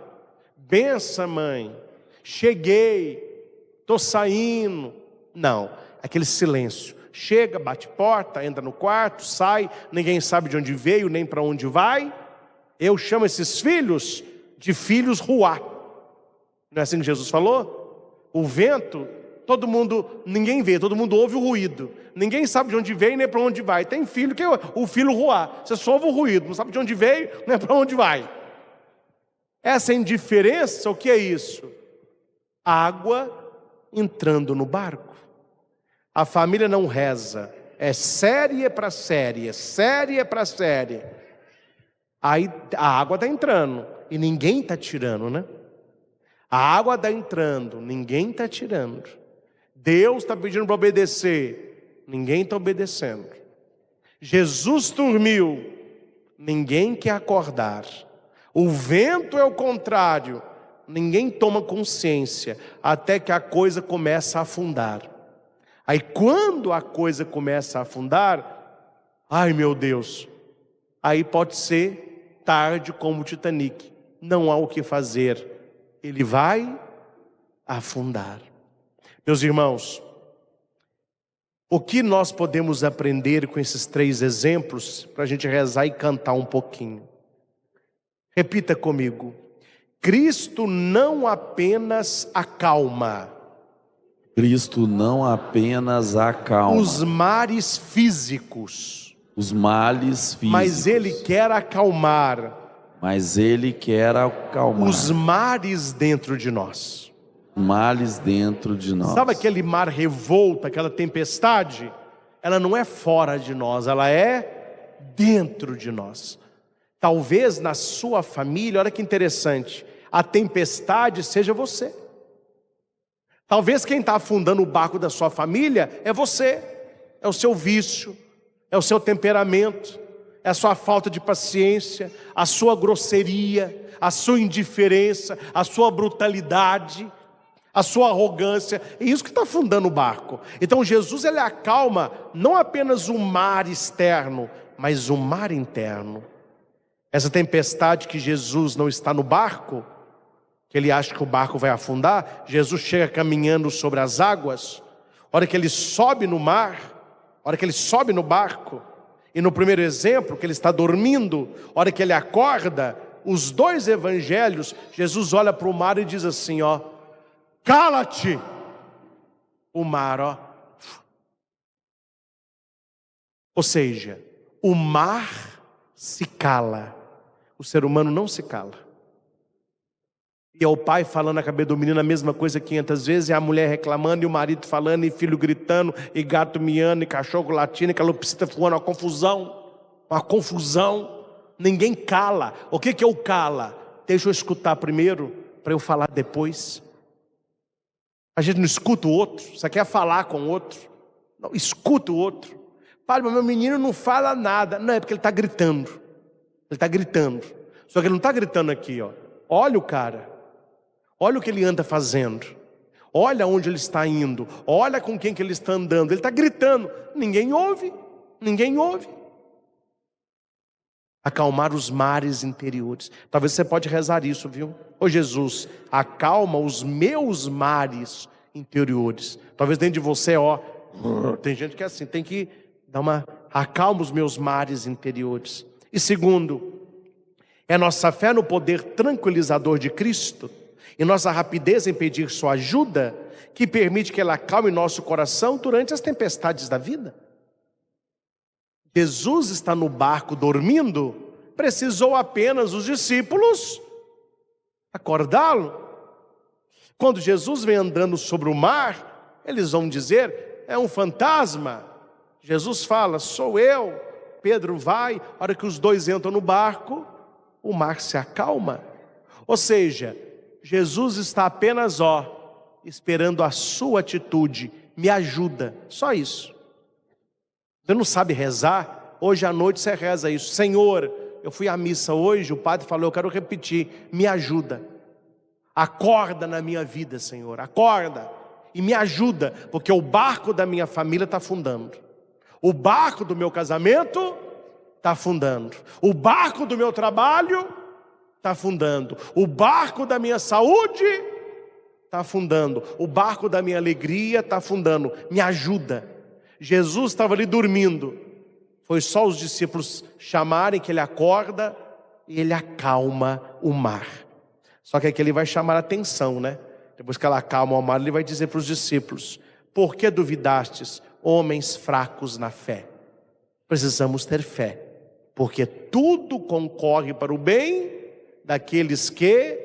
bença mãe, cheguei, estou saindo. Não, aquele silêncio. Chega, bate porta, entra no quarto, sai, ninguém sabe de onde veio, nem para onde vai. Eu chamo esses filhos de filhos ruá. Não é assim que Jesus falou? O vento, todo mundo, ninguém vê, todo mundo ouve o ruído. Ninguém sabe de onde veio nem para onde vai. Tem filho que é o filho ruá. Você só ouve o ruído, não sabe de onde veio nem para onde vai. Essa indiferença, o que é isso? Água entrando no barco. A família não reza, é série para série, série para série. Aí a água está entrando e ninguém está tirando, né? A água está entrando, ninguém está tirando. Deus está pedindo para obedecer, ninguém está obedecendo. Jesus dormiu, ninguém quer acordar. O vento é o contrário, ninguém toma consciência, até que a coisa começa a afundar. Aí quando a coisa começa a afundar, ai meu Deus, aí pode ser tarde como o Titanic, não há o que fazer, ele vai afundar. Meus irmãos, o que nós podemos aprender com esses 3 exemplos, para a gente rezar e cantar um pouquinho? Repita comigo, Cristo não apenas acalma, Cristo não apenas acalma os mares físicos, os males físicos, mas Ele quer acalmar os mares dentro de nós. Males dentro de nós. Sabe aquele mar revolto, aquela tempestade? Ela não é fora de nós, ela é dentro de nós. Talvez na sua família, olha que interessante, a tempestade seja você. Talvez quem está afundando o barco da sua família é você, é o seu vício, é o seu temperamento, é a sua falta de paciência, a sua grosseria, a sua indiferença, a sua brutalidade, a sua arrogância. É isso que está afundando o barco. Então Jesus, ele acalma não apenas o mar externo, mas o mar interno. Essa tempestade que Jesus não está no barco, que ele acha que o barco vai afundar, Jesus chega caminhando sobre as águas. A hora que ele sobe no mar, a hora que ele sobe no barco, e no primeiro exemplo, que ele está dormindo, a hora que ele acorda, os 2 evangelhos, Jesus olha para o mar e diz assim, ó, cala-te! O mar, ó, Ou seja, o mar se cala, o ser humano não se cala. E é o pai falando na cabeça do menino a mesma coisa 500 vezes, e a mulher reclamando, e o marido falando, e filho gritando, e gato miando, e cachorro latindo, e calopsita voando, uma confusão. Ninguém cala. O que é o cala? Deixa eu escutar primeiro, para eu falar depois. A gente não escuta o outro, você quer falar com o outro, não, escuta o outro. Pai, mas meu menino não fala nada. Não, é porque ele está gritando. Ele está gritando. Só que ele não está gritando aqui, ó. Olha o cara. Olha o que ele anda fazendo. Olha onde ele está indo. Olha com quem que ele está andando. Ele está gritando. Ninguém ouve. Ninguém ouve. Acalmar os mares interiores. Talvez você pode rezar isso, viu? Ô Jesus, acalma os meus mares interiores. Talvez dentro de você, ó. Tem gente que é assim, tem que dar uma... Acalma os meus mares interiores. E segundo, é nossa fé no poder tranquilizador de Cristo e nossa rapidez em pedir sua ajuda que permite que ela acalme nosso coração durante as tempestades da vida. Jesus está no barco dormindo, precisou apenas os discípulos acordá-lo. Quando Jesus vem andando sobre o mar, eles vão dizer, é um fantasma. Jesus fala, sou eu. Pedro vai, a hora que os dois entram no barco, o mar se acalma. Ou seja, Jesus está apenas, esperando a sua atitude, me ajuda, só isso. Você não sabe rezar? Hoje à noite você reza isso, Senhor, eu fui à missa hoje, o padre falou, eu quero repetir, me ajuda. Acorda na minha vida, Senhor, acorda e me ajuda, porque o barco da minha família está afundando. O barco do meu casamento está afundando. O barco do meu trabalho está afundando. O barco da minha saúde está afundando. O barco da minha alegria está afundando. Me ajuda. Jesus estava ali dormindo. Foi só os discípulos chamarem que ele acorda e ele acalma o mar. Só que aqui ele vai chamar a atenção, né? Depois que ela acalma o mar, ele vai dizer para os discípulos, por que duvidastes, homens fracos na fé? Precisamos ter fé, porque tudo concorre para o bem daqueles que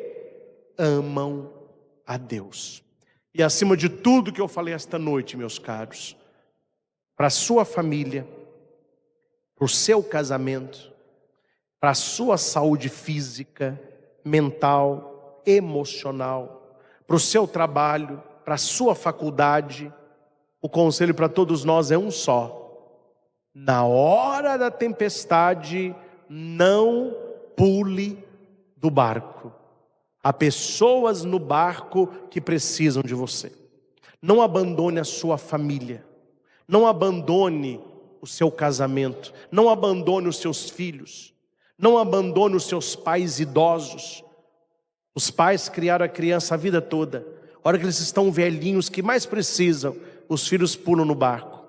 amam a Deus. E acima de tudo que eu falei esta noite, meus caros, para a sua família, para o seu casamento, para a sua saúde física, mental, emocional, para o seu trabalho, para a sua faculdade, o conselho para todos nós é um só. Na hora da tempestade, não pule do barco. Há pessoas no barco que precisam de você. Não abandone a sua família. Não abandone o seu casamento. Não abandone os seus filhos. Não abandone os seus pais idosos. Os pais criaram a criança a vida toda. A hora que eles estão velhinhos, que mais precisam, os filhos pulam no barco.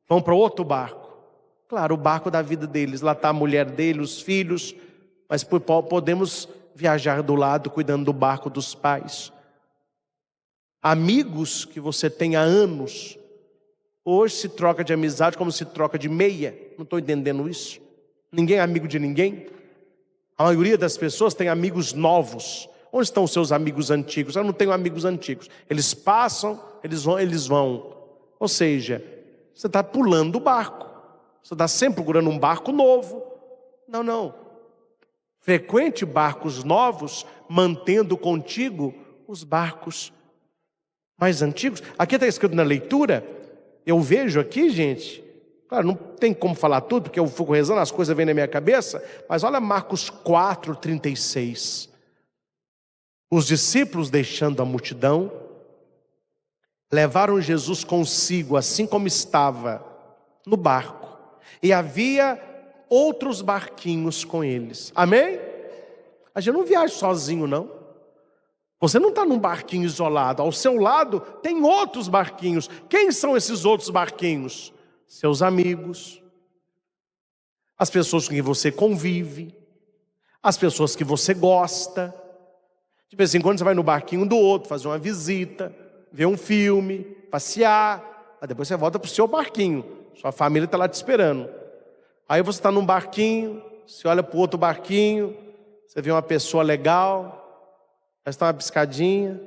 Vão para outro barco. Claro, o barco da vida deles. Lá está a mulher dele, os filhos. Mas podemos viajar do lado, cuidando do barco dos pais. Amigos que você tem há anos. Hoje se troca de amizade como se troca de meia. Não estou entendendo isso. Ninguém é amigo de ninguém. A maioria das pessoas tem amigos novos. Onde estão os seus amigos antigos? Eu não tenho amigos antigos. Eles passam, eles vão. Ou seja, você está pulando o barco. Você está sempre procurando um barco novo. Não. Frequente barcos novos, mantendo contigo os barcos mais antigos. Aqui está escrito na leitura. Eu vejo aqui, gente. Claro, não tem como falar tudo, porque eu fico rezando, as coisas vêm na minha cabeça. Mas olha Marcos 4:36. Os discípulos, deixando a multidão, levaram Jesus consigo, assim como estava, no barco. E havia outros barquinhos com eles. Amém? A gente não viaja sozinho, não. Você não está num barquinho isolado. Ao seu lado tem outros barquinhos. Quem são esses outros barquinhos? Seus amigos, as pessoas com quem você convive, as pessoas que você gosta. De vez em quando você vai no barquinho do outro, fazer uma visita, ver um filme, passear, mas depois você volta para o seu barquinho. Sua família está lá te esperando. Aí você está num barquinho, você olha para o outro barquinho, você vê uma pessoa legal, aí você dá uma piscadinha,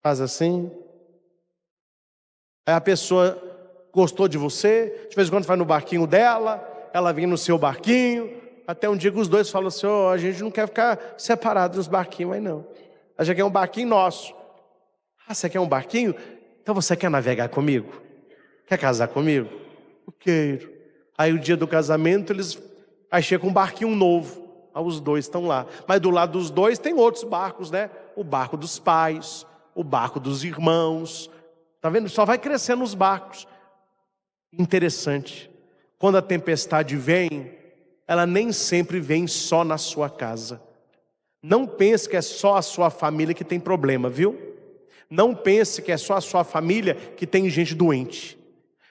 faz assim. Aí a pessoa gostou de você, de vez em quando vai no barquinho dela, ela vem no seu barquinho, até um dia que os dois falam assim: oh, a gente não quer ficar separado nos barquinhos, mas não. A gente quer um barquinho nosso. Ah, você quer um barquinho? Então você quer navegar comigo? Quer casar comigo? Eu quero. Aí o dia do casamento, aí chega um barquinho novo. Aí os dois estão lá. Mas do lado dos dois tem outros barcos, né? O barco dos pais, o barco dos irmãos. Tá vendo? Só vai crescendo os barcos. Interessante. Quando a tempestade vem, ela nem sempre vem só na sua casa. Não pense que é só a sua família que tem problema, viu? Não pense que é só a sua família que tem gente doente.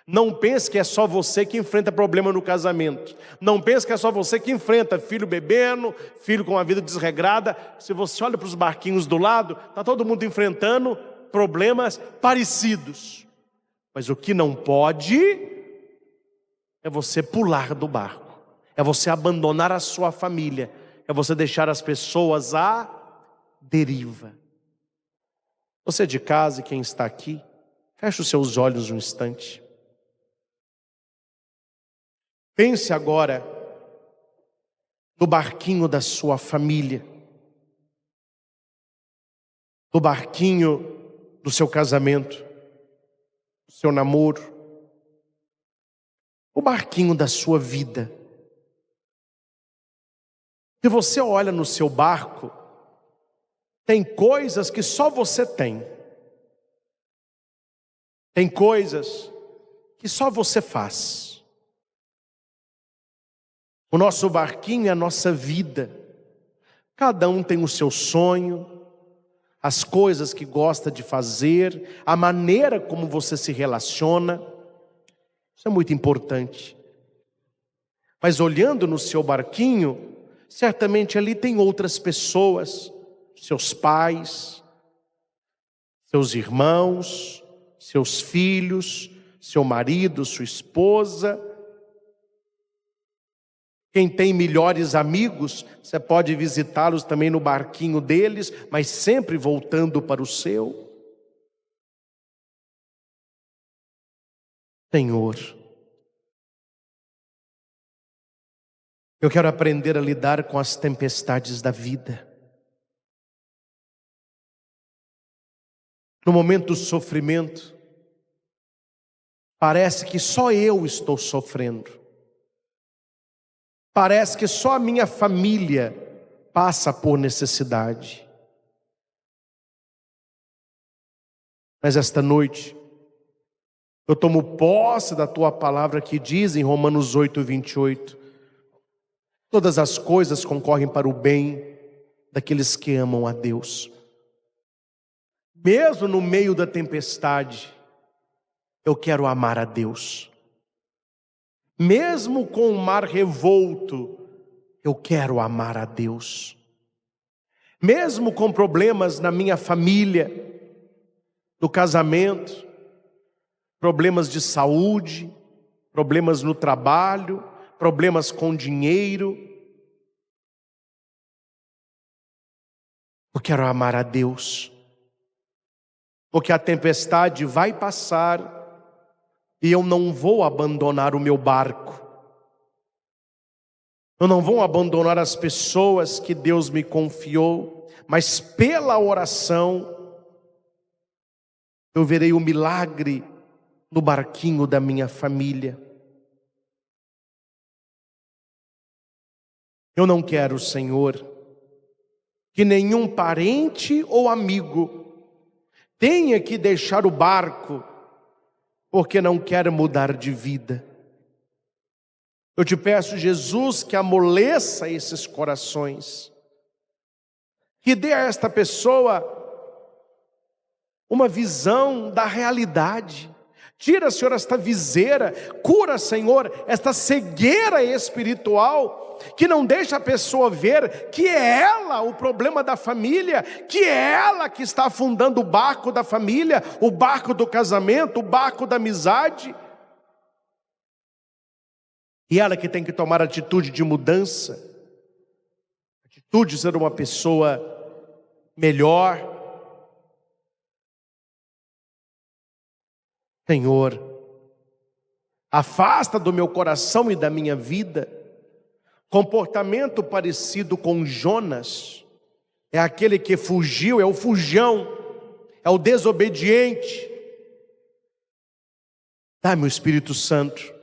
Não pense que é só você que enfrenta problema no casamento. Não pense que é só você que enfrenta filho bebendo, filho com uma vida desregrada. Se você olha para os barquinhos do lado, está todo mundo enfrentando problemas parecidos. Mas o que não pode é você pular do barco. É você abandonar a sua família. É você deixar as pessoas à deriva. Você de casa e quem está aqui, feche os seus olhos um instante. Pense agora no barquinho da sua família, no barquinho do seu casamento, do seu namoro, o barquinho da sua vida. Se você olha no seu barco, tem coisas que só você tem. Tem coisas que só você faz. O nosso barquinho é a nossa vida. Cada um tem o seu sonho, as coisas que gosta de fazer, a maneira como você se relaciona. Isso é muito importante. Mas olhando no seu barquinho, certamente ali tem outras pessoas, seus pais, seus irmãos, seus filhos, seu marido, sua esposa. Quem tem melhores amigos, você pode visitá-los também no barquinho deles, mas sempre voltando para o seu. Senhor, eu quero aprender a lidar com as tempestades da vida. No momento do sofrimento, parece que só eu estou sofrendo. Parece que só a minha família passa por necessidade. Mas esta noite, eu tomo posse da tua palavra que diz em Romanos 8:28, todas as coisas concorrem para o bem daqueles que amam a Deus. Mesmo no meio da tempestade, eu quero amar a Deus. Mesmo com o mar revolto, eu quero amar a Deus. Mesmo com problemas na minha família, no casamento, problemas de saúde, problemas no trabalho, problemas com dinheiro, eu quero amar a Deus. Porque a tempestade vai passar e eu não vou abandonar o meu barco. Eu não vou abandonar as pessoas que Deus me confiou, mas pela oração eu verei o milagre no barquinho da minha família. Eu não quero, Senhor, que nenhum parente ou amigo tenha que deixar o barco porque não quer mudar de vida. Eu te peço, Jesus, que amoleça esses corações, que dê a esta pessoa uma visão da realidade, Tira, Senhor, esta viseira. Cura, Senhor, esta cegueira espiritual que não deixa a pessoa ver que é ela o problema da família, que é ela que está afundando o barco da família, o barco do casamento, o barco da amizade. E ela que tem que tomar atitude de mudança, atitude de ser uma pessoa melhor. Senhor, afasta do meu coração e da minha vida comportamento parecido com Jonas. É aquele que fugiu, é o fujão, é o desobediente. Dá-me o Espírito Santo,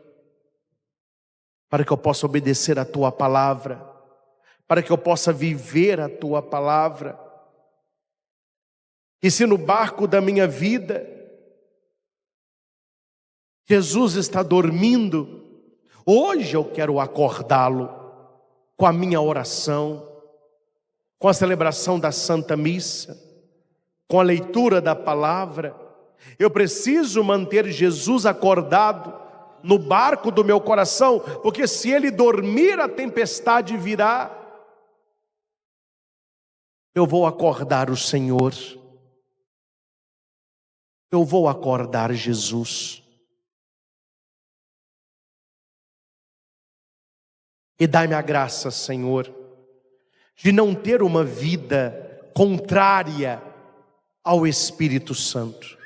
para que eu possa obedecer a Tua palavra, para que eu possa viver a Tua palavra. E se no barco da minha vida Jesus está dormindo, hoje eu quero acordá-lo com a minha oração, com a celebração da Santa Missa, com a leitura da palavra. Eu preciso manter Jesus acordado no barco do meu coração, porque se ele dormir, a tempestade virá. Eu vou acordar o Senhor, eu vou acordar Jesus. E dai-me a graça, Senhor, de não ter uma vida contrária ao Espírito Santo.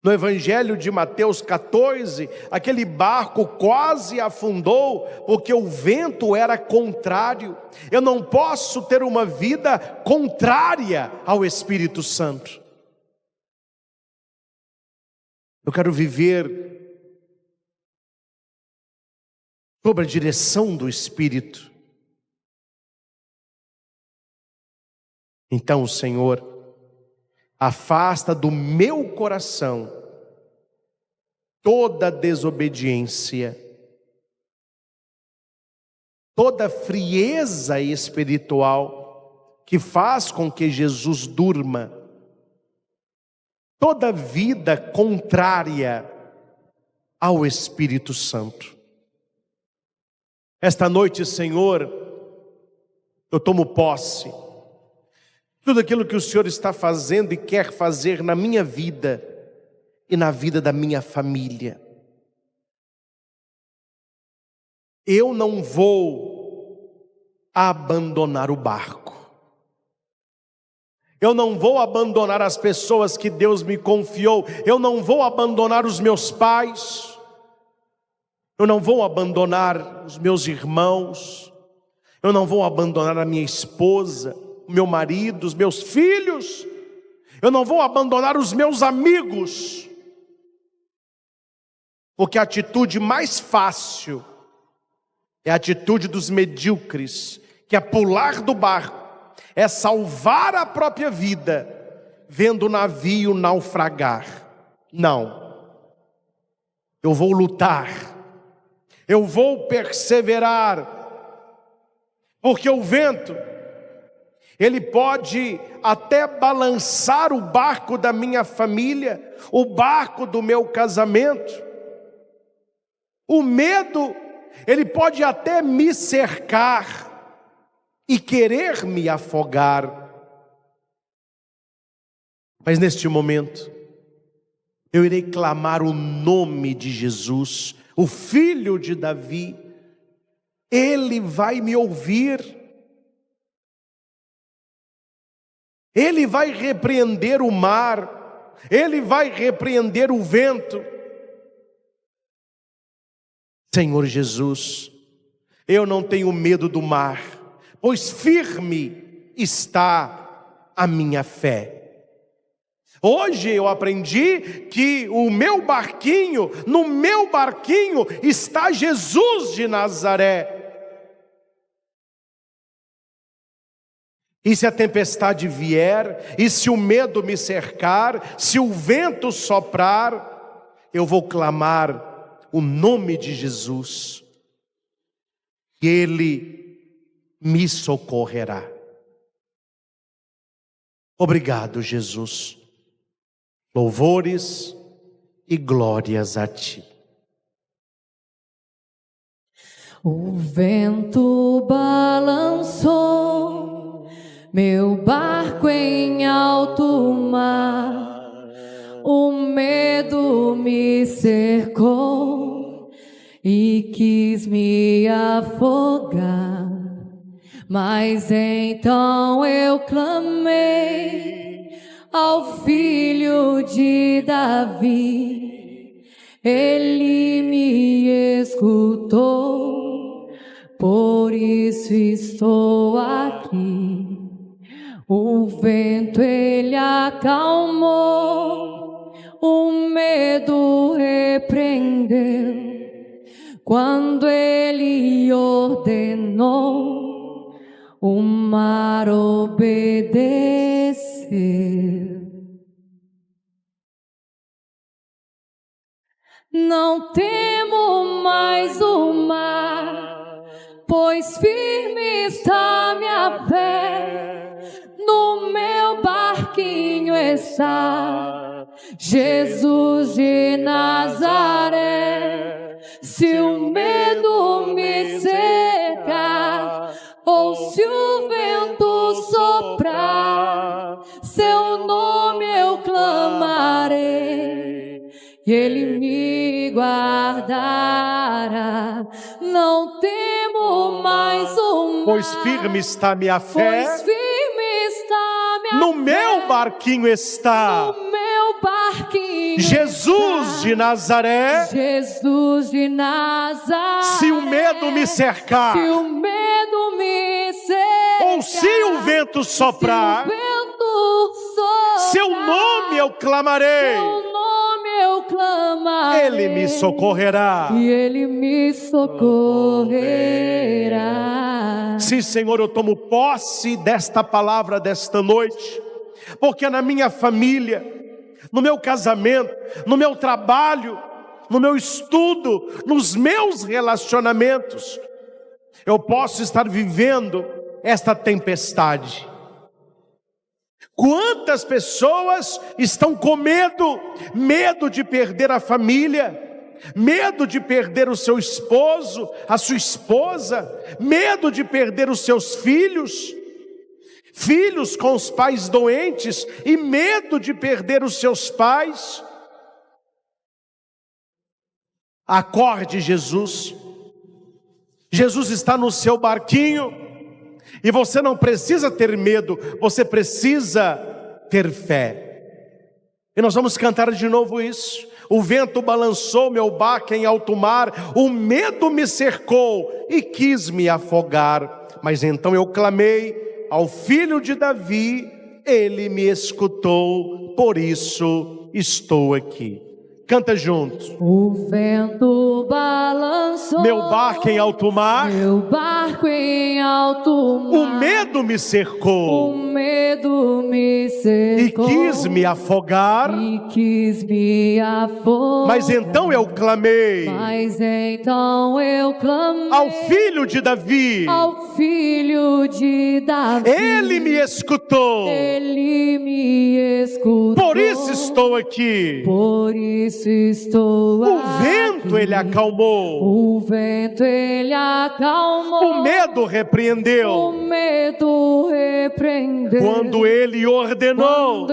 No Evangelho de Mateus 14, aquele barco quase afundou, porque o vento era contrário. Eu não posso ter uma vida contrária ao Espírito Santo. Eu quero viver sob a direção do Espírito. Então, Senhor, afasta do meu coração toda desobediência, toda frieza espiritual que faz com que Jesus durma, toda vida contrária ao Espírito Santo. Esta noite, Senhor, eu tomo posse de tudo aquilo que o Senhor está fazendo e quer fazer na minha vida e na vida da minha família. Eu não vou abandonar o barco. Eu não vou abandonar as pessoas que Deus me confiou. Eu não vou abandonar os meus pais. Eu não vou abandonar os meus irmãos. Eu não vou abandonar a minha esposa, o meu marido, os meus filhos. Eu não vou abandonar os meus amigos. Porque a atitude mais fácil é a atitude dos medíocres, que é pular do barco, é salvar a própria vida, vendo o navio naufragar. Não. Eu vou lutar. Eu vou perseverar, porque o vento, ele pode até balançar o barco da minha família, o barco do meu casamento. O medo, ele pode até me cercar e querer me afogar. Mas neste momento, eu irei clamar o nome de Jesus, o Filho de Davi. Ele vai me ouvir. Ele vai repreender o mar. Ele vai repreender o vento. Senhor Jesus, eu não tenho medo do mar, pois firme está a minha fé. Hoje eu aprendi que no meu barquinho está Jesus de Nazaré. E se a tempestade vier, e se o medo me cercar, se o vento soprar, eu vou clamar o nome de Jesus, e Ele me socorrerá. Obrigado, Jesus. Louvores e glórias a ti. O vento balançou meu barco em alto mar, o medo me cercou e quis me afogar, mas então eu clamei ao Filho de Davi, ele me escutou, por isso estou aqui. O vento ele acalmou, o medo repreendeu, quando ele ordenou, o mar obedeceu. Não temo mais o mar, pois firme está minha fé, no meu barquinho está Jesus de Nazaré. Se o medo me cercar, ou se o vento soprar, seu nome eu clamarei, e ele me guardará. Não temo mais o mar, Pois firme está minha fé, pois firme está minha no fé, meu barquinho está no meu barquinho Jesus está de Nazaré. Jesus de Nazaré. Se o medo me cercar, se o medo me cercar, ou se o vento soprar, se o vento soprar, seu nome eu clamarei, seu nome eu clamarei, ele me socorrerá. e ele me socorrerá. Sim, Senhor, eu tomo posse desta palavra desta noite, porque na minha família, no meu casamento, no meu trabalho, no meu estudo, nos meus relacionamentos, eu posso estar vivendo esta tempestade. Quantas pessoas estão com medo? Medo de perder a família, medo de perder o seu esposo, a sua esposa, medo de perder os seus filhos, filhos com os pais doentes e medo de perder os seus pais. Acorde, Jesus. Jesus está no seu barquinho e você não precisa ter medo, você precisa ter fé. E nós vamos cantar de novo isso. O vento balançou meu barco em alto mar, o medo me cercou e quis me afogar. Mas então eu clamei ao Filho de Davi, ele me escutou, por isso estou aqui. Canta junto. O vento balançou meu barco em alto mar, meu barco em alto mar, o medo me cercou, o medo me cercou e quis me afogar, mas então eu clamei ao Filho de Davi, ele me escutou, por isso estou aqui. O vento ele acalmou, o medo repreendeu, quando ele ordenou,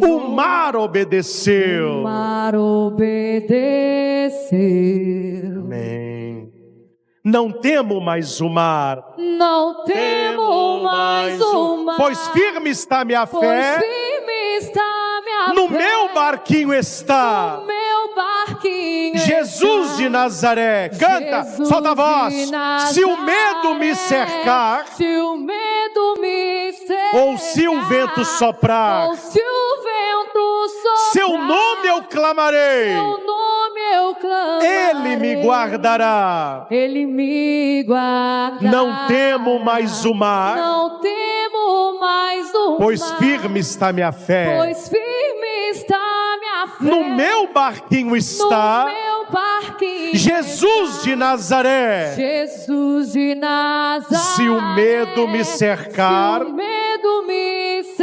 o mar obedeceu. Amém. Não temo mais o mar, não temo mais o mar, pois firme está minha fé, no meu barquinho está Jesus de Nazaré. Canta, solta a voz. Se o medo me cercar, ou se o vento soprar, seu nome eu clamarei, ele me guardará. Não temo mais o mar, pois firme está minha fé, no meu barquinho está Jesus de Nazaré. Se o medo me cercar,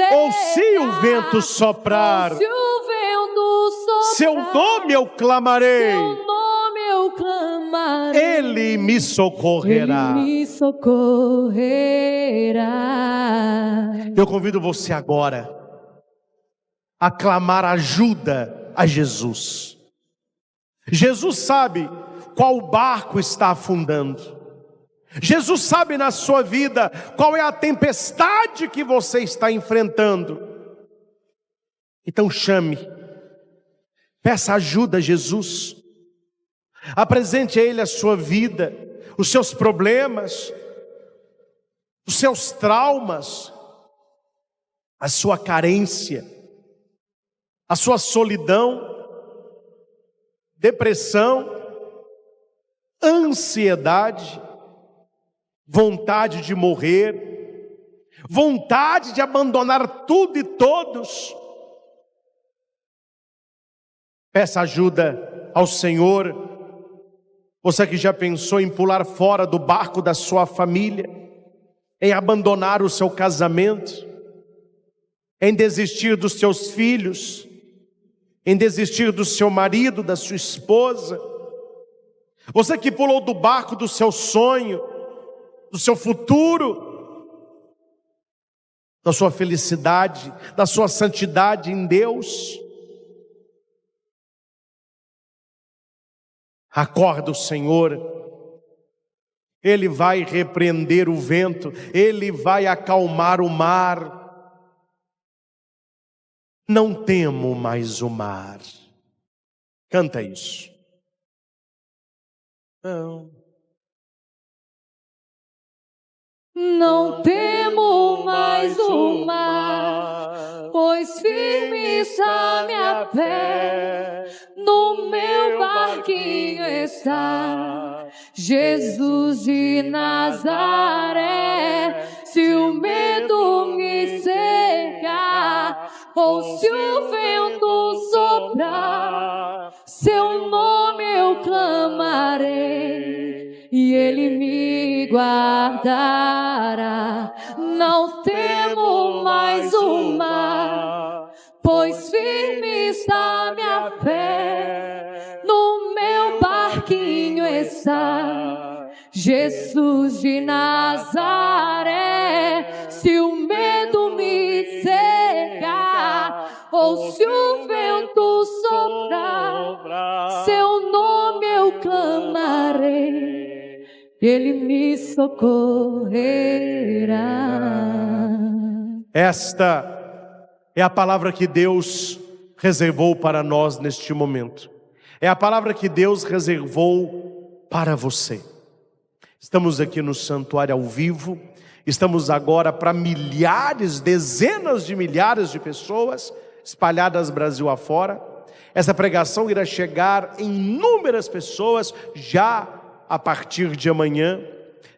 cercar, ou se o vento soprar, ou se o vento soprar, seu nome eu clamarei, seu nome eu clamarei, Ele me socorrerá. Ele me socorrerá. Eu convido você agora a clamar ajuda a Jesus. Jesus sabe qual barco está afundando. Jesus sabe na sua vida qual é a tempestade que você está enfrentando. Então chame, peça ajuda a Jesus. Apresente a Ele a sua vida, os seus problemas, os seus traumas, a sua carência, a sua solidão, depressão, ansiedade, vontade de morrer, vontade de abandonar tudo e todos. Peça ajuda ao Senhor. Você que já pensou em pular fora do barco da sua família, em abandonar o seu casamento, em desistir dos seus filhos, em desistir do seu marido, da sua esposa. Você que pulou do barco do seu sonho, do seu futuro, da sua felicidade, da sua santidade em Deus. Acorda o Senhor, Ele vai repreender o vento, Ele vai acalmar o mar. Não temo mais o mar. Canta isso. Não temo mais o mar, pois firme está minha fé, no meu barquinho está Jesus de Nazaré. Se o medo me cercar, ou se o vento soprar, seu nome eu clamarei, e Ele me guardará. Não temo mais o mar, pois firme está minha fé, no meu barquinho está Jesus de Nazaré. Se o medo me cercar, ou se o vento soprar, seu nome eu clamarei, Ele me socorrerá. Esta é a palavra que Deus reservou para nós neste momento. É a palavra que Deus reservou para você. Estamos aqui no santuário ao vivo. Estamos agora para milhares, dezenas de milhares de pessoas espalhadas Brasil afora. Essa pregação irá chegar em inúmeras pessoas já a partir de amanhã.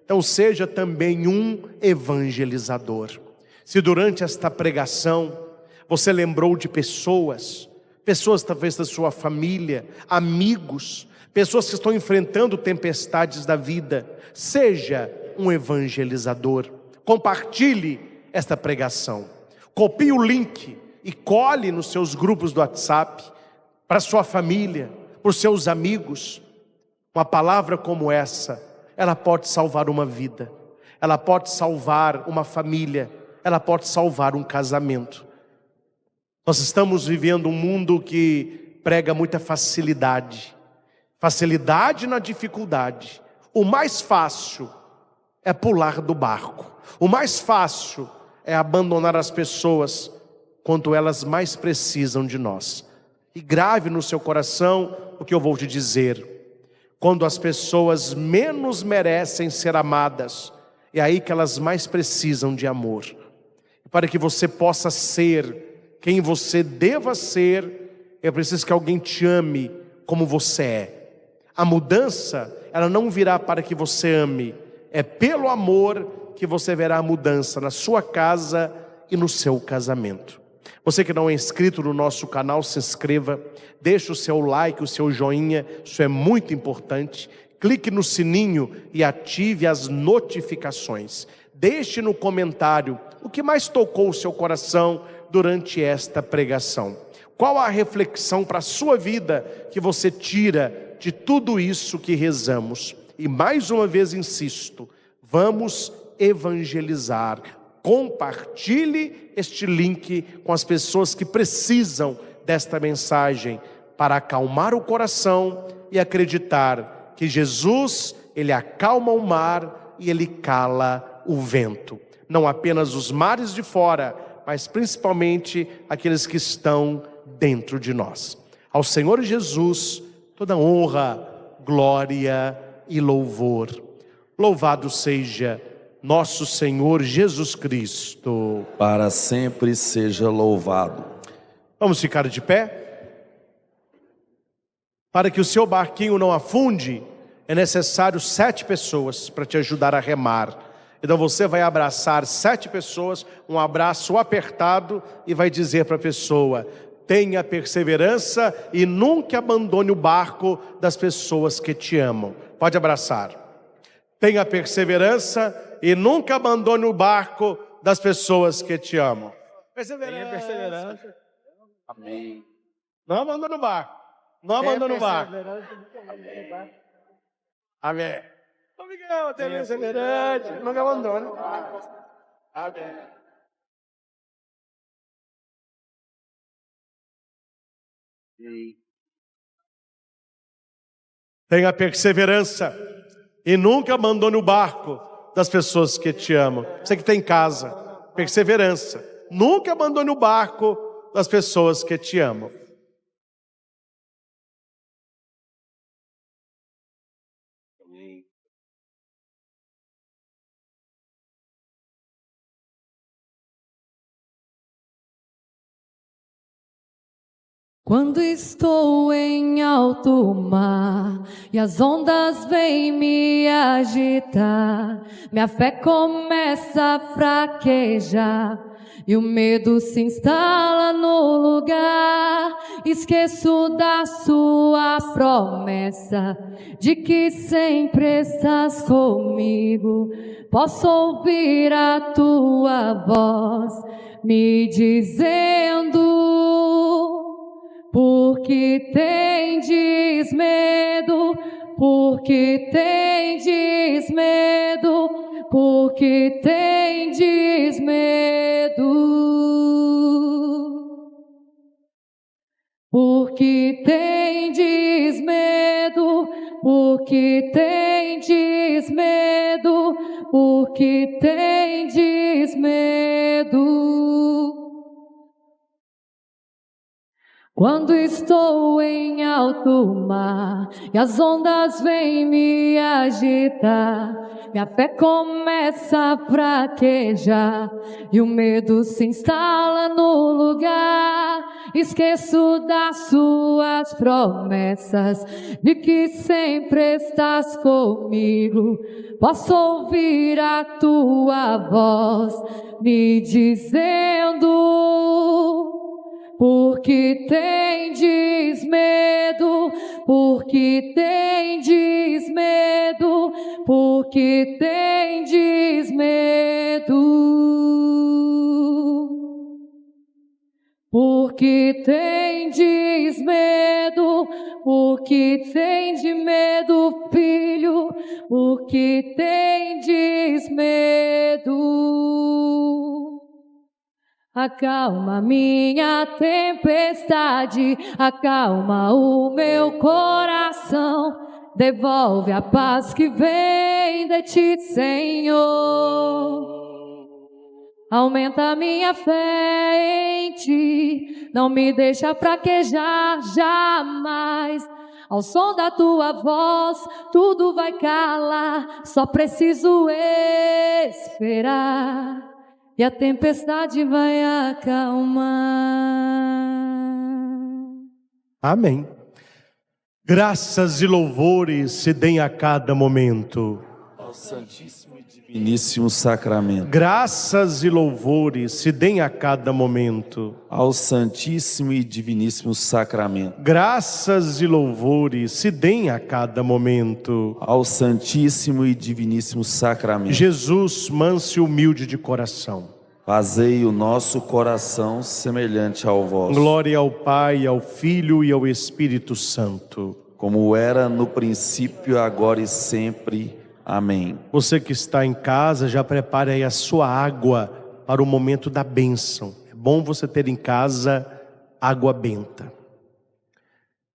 Então seja também um evangelizador. Se durante esta pregação você lembrou de pessoas talvez da sua família, amigos, pessoas que estão enfrentando tempestades da vida, seja um evangelizador. Compartilhe esta pregação. Copie o link e cole nos seus grupos do WhatsApp, para sua família, para os seus amigos. Uma palavra como essa, ela pode salvar uma vida, ela pode salvar uma família, ela pode salvar um casamento. Nós estamos vivendo um mundo que prega muita facilidade na dificuldade. O mais fácil é pular do barco, o mais fácil é abandonar as pessoas quando elas mais precisam de nós. E grave no seu coração o que eu vou te dizer: quando as pessoas menos merecem ser amadas, é aí que elas mais precisam de amor. Para que você possa ser quem você deva ser, é preciso que alguém te ame como você é. A mudança, ela não virá para que você ame, é pelo amor que você verá a mudança na sua casa e no seu casamento. Você que não é inscrito no nosso canal, se inscreva, deixe o seu like, o seu joinha, isso é muito importante. Clique no sininho e ative as notificações. Deixe no comentário o que mais tocou o seu coração durante esta pregação? Qual a reflexão para a sua vida que você tira de tudo isso que rezamos? E mais uma vez insisto, vamos evangelizar. Compartilhe este link com as pessoas que precisam desta mensagem para acalmar o coração e acreditar que Jesus, Ele acalma o mar e Ele cala o vento. Não apenas os mares de fora, mas principalmente aqueles que estão dentro de nós. Ao Senhor Jesus, toda honra, glória e louvor. Louvado seja nosso Senhor Jesus Cristo. Para sempre seja louvado. Vamos ficar de pé? Para que o seu barquinho não afunde, é necessário 7 pessoas para te ajudar a remar. Então você vai abraçar 7 pessoas, um abraço apertado, e vai dizer para a pessoa: tenha perseverança e nunca abandone o barco das pessoas que te amam. Pode abraçar. Tenha perseverança e nunca abandone o barco das pessoas que te amam. Perseverança. Amém. Não abandone o barco. Não abandone o barco. Amém. Obrigado, tenha perseverança, nunca abandone o barco. Amém. Tenha perseverança e nunca abandone o barco das pessoas que te amam. Você que tem casa, perseverança. Nunca abandone o barco das pessoas que te amam. Quando estou em alto mar e as ondas vêm me agitar, minha fé começa a fraquejar e o medo se instala no lugar. Esqueço da sua promessa de que sempre estás comigo. Posso ouvir a tua voz me dizendo: porque tendes medo, porque tendes medo, porque tendes medo, porque tendes medo, porque tendes medo, porque tendes medo. Quando estou em alto mar e as ondas vêm me agitar, minha fé começa a fraquejar e o medo se instala no lugar. Esqueço das suas promessas de que sempre estás comigo. Posso ouvir a tua voz me dizendo: porque tendes medo, porque tendes medo, porque tendes medo, porque tendes medo, porque tendes medo, filho, porque tendes medo. Acalma minha tempestade, acalma o meu coração, devolve a paz que vem de ti, Senhor. Aumenta a minha fé em ti, não me deixa fraquejar jamais. Ao som da tua voz, tudo vai calar, só preciso esperar. E a tempestade vai acalmar. Amém. Graças e louvores se deem a cada momento Ao Santíssimo e Diviníssimo Sacramento. Graças e louvores se deem a cada momento Ao Santíssimo e Diviníssimo Sacramento. Graças e louvores se deem a cada momento Ao Santíssimo e Diviníssimo Sacramento. Jesus, manso e humilde de coração, Fazei o nosso coração semelhante ao vosso, Glória ao Pai, ao Filho e ao Espírito Santo. como era no princípio, agora e sempre. Amém. Você que está em casa, já prepare aí a sua água para o momento da bênção. É bom você ter em casa água benta.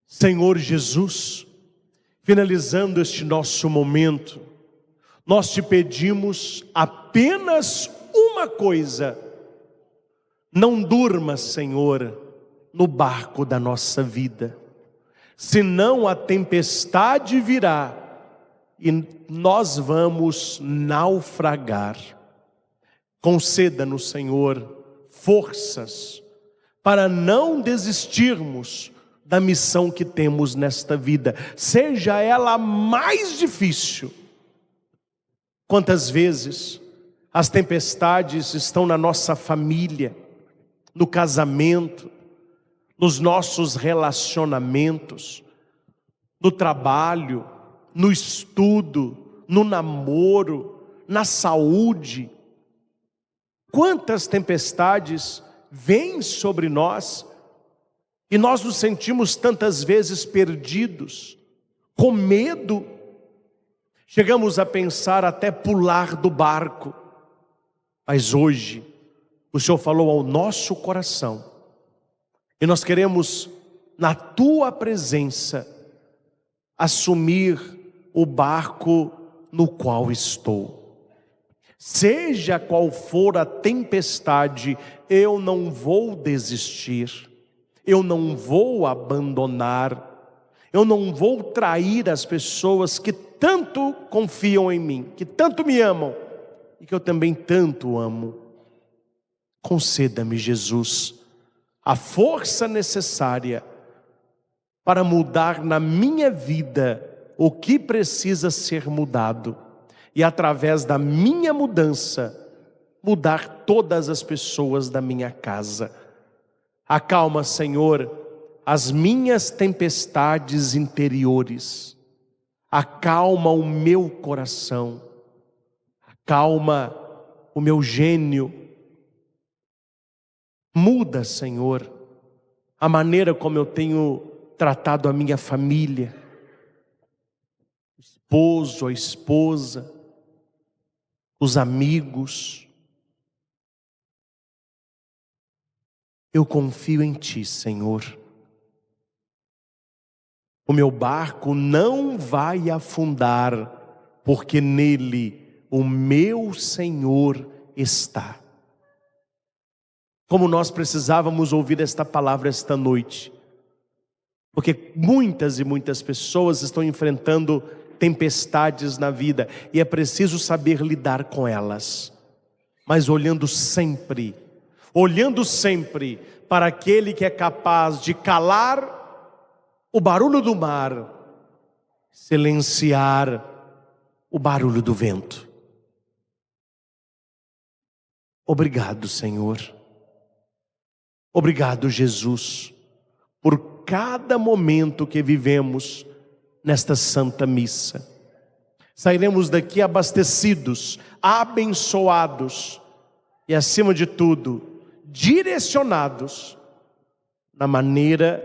Senhor Jesus, finalizando este nosso momento, nós te pedimos apenas uma coisa: não durma, Senhor, no barco da nossa vida, senão a tempestade virá e nós vamos naufragar. Conceda-nos, Senhor, forças para não desistirmos da missão que temos nesta vida, seja ela mais difícil. Quantas vezes as tempestades estão na nossa família, no casamento, nos nossos relacionamentos, no trabalho, no estudo, no namoro, na saúde. Quantas tempestades vêm sobre nós e nós nos sentimos tantas vezes perdidos, com medo. Chegamos a pensar até pular do barco. Mas hoje o Senhor falou ao nosso coração e nós queremos, na tua presença, assumir o barco no qual estou. Seja qual for a tempestade, eu não vou desistir, eu não vou abandonar, eu não vou trair as pessoas que tanto confiam em mim, que tanto me amam e que eu também tanto amo. Conceda-me, Jesus, a força necessária para mudar na minha vida o que precisa ser mudado e, através da minha mudança, mudar todas as pessoas da minha casa. Acalma, Senhor, as minhas tempestades interiores. Acalma o meu coração. Acalma o meu gênio. Muda, Senhor, a maneira como eu tenho tratado a minha família, o esposo, a esposa, os amigos. Eu confio em Ti, Senhor. O meu barco não vai afundar, porque nele o meu Senhor está. Como nós precisávamos ouvir esta palavra esta noite, porque muitas e muitas pessoas estão enfrentando tempestades na vida e é preciso saber lidar com elas, mas olhando sempre para aquele que é capaz de calar o barulho do mar, silenciar o barulho do vento. Obrigado, Senhor. Obrigado, Jesus, por cada momento que vivemos nesta Santa Missa. Sairemos daqui abastecidos, abençoados e, acima de tudo, direcionados na maneira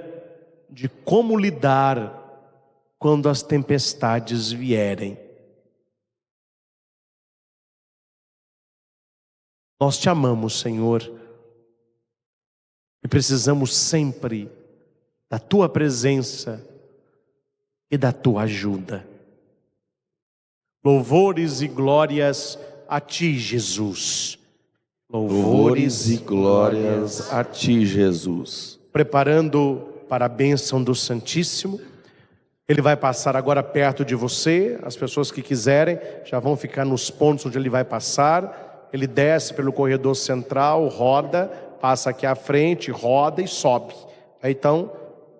de como lidar quando as tempestades vierem. Nós te amamos, Senhor, e precisamos sempre da tua presença e da tua ajuda. Louvores e glórias a ti, Jesus. Louvores e glórias a ti, Jesus. Preparando para a bênção do Santíssimo, ele vai passar agora perto de você. As pessoas que quiserem já vão ficar nos pontos onde ele vai passar. Ele desce pelo corredor central, roda, passa aqui à frente, roda e sobe. Então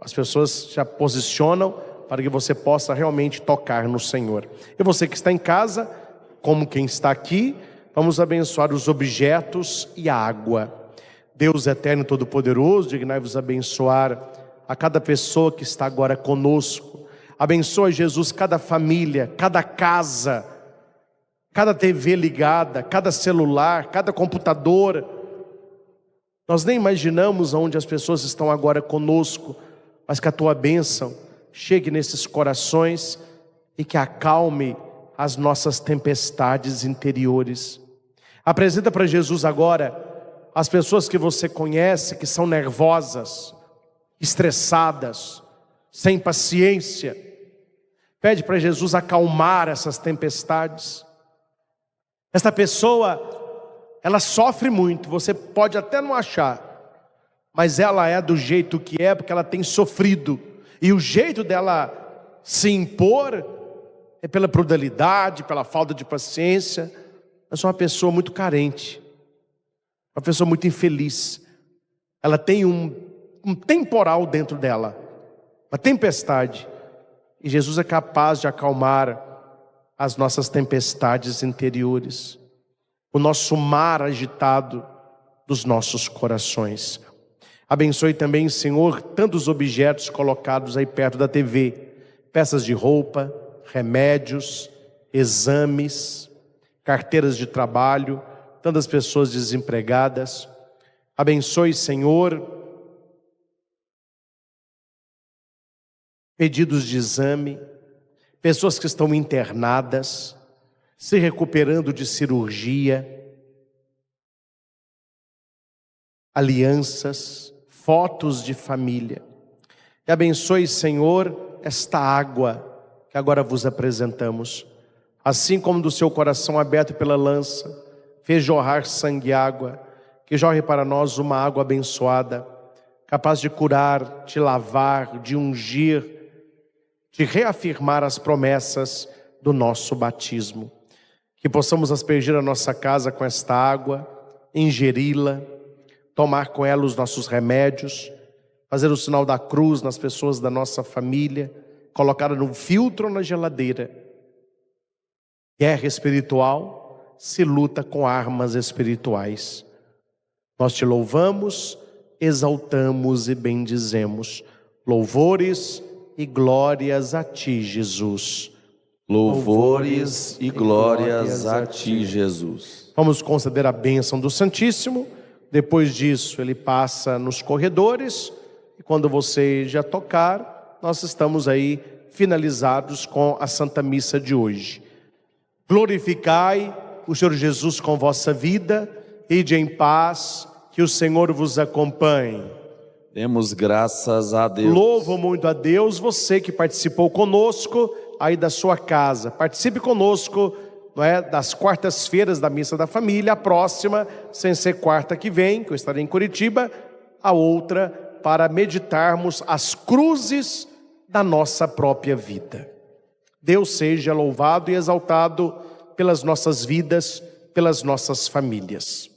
as pessoas já posicionam para que você possa realmente tocar no Senhor. E você que está em casa, como quem está aqui, vamos abençoar os objetos e a água. Deus eterno e todo-poderoso, dignai-vos abençoar a cada pessoa que está agora conosco. Abençoa, Jesus, cada família, cada casa, cada TV ligada, cada celular, cada computador, Nós nem imaginamos onde as pessoas estão agora conosco, mas que a tua bênção chegue nesses corações e que acalme as nossas tempestades interiores. Apresenta para Jesus agora as pessoas que você conhece, que são nervosas, estressadas, sem paciência. Pede para Jesus acalmar essas tempestades. Esta pessoa, ela sofre muito, você pode até não achar, mas ela é do jeito que é, porque ela tem sofrido. E o jeito dela se impor é pela brutalidade, pela falta de paciência. Eu sou uma pessoa muito carente, uma pessoa muito infeliz. Ela tem um temporal dentro dela, uma tempestade. E Jesus é capaz de acalmar as nossas tempestades interiores, o nosso mar agitado dos nossos corações. Abençoe também, Senhor, tantos objetos colocados aí perto da TV, peças de roupa, remédios, exames, carteiras de trabalho, tantas pessoas desempregadas. Abençoe, Senhor, pedidos de exame, pessoas que estão internadas, se recuperando de cirurgia, alianças, fotos de família. E abençoe, Senhor, esta água que agora vos apresentamos. Assim como do seu coração aberto pela lança, fez jorrar sangue e água, que jorre para nós uma água abençoada, capaz de curar, de lavar, de ungir, de reafirmar as promessas do nosso batismo. Que possamos aspergir a nossa casa com esta água, ingeri-la, tomar com ela os nossos remédios, fazer o sinal da cruz nas pessoas da nossa família, colocá-la num filtro na geladeira. Guerra espiritual se luta com armas espirituais. Nós te louvamos, exaltamos e bendizemos. Louvores e glórias a ti, Jesus. Louvores e glórias a ti, Jesus. Vamos conceder a bênção do Santíssimo. Depois disso, ele passa nos corredores. E quando você já tocar, nós estamos aí finalizados com a Santa Missa de hoje. Glorificai o Senhor Jesus com vossa vida. Ide em paz, que o Senhor vos acompanhe. Demos graças a Deus. Louvo muito a Deus, você que participou conosco aí da sua casa. Participe conosco, não é, das quartas-feiras da Missa da Família. A próxima, sem ser quarta que vem, que eu estarei em Curitiba. A outra, para meditarmos as cruzes da nossa própria vida. Deus seja louvado e exaltado pelas nossas vidas, pelas nossas famílias.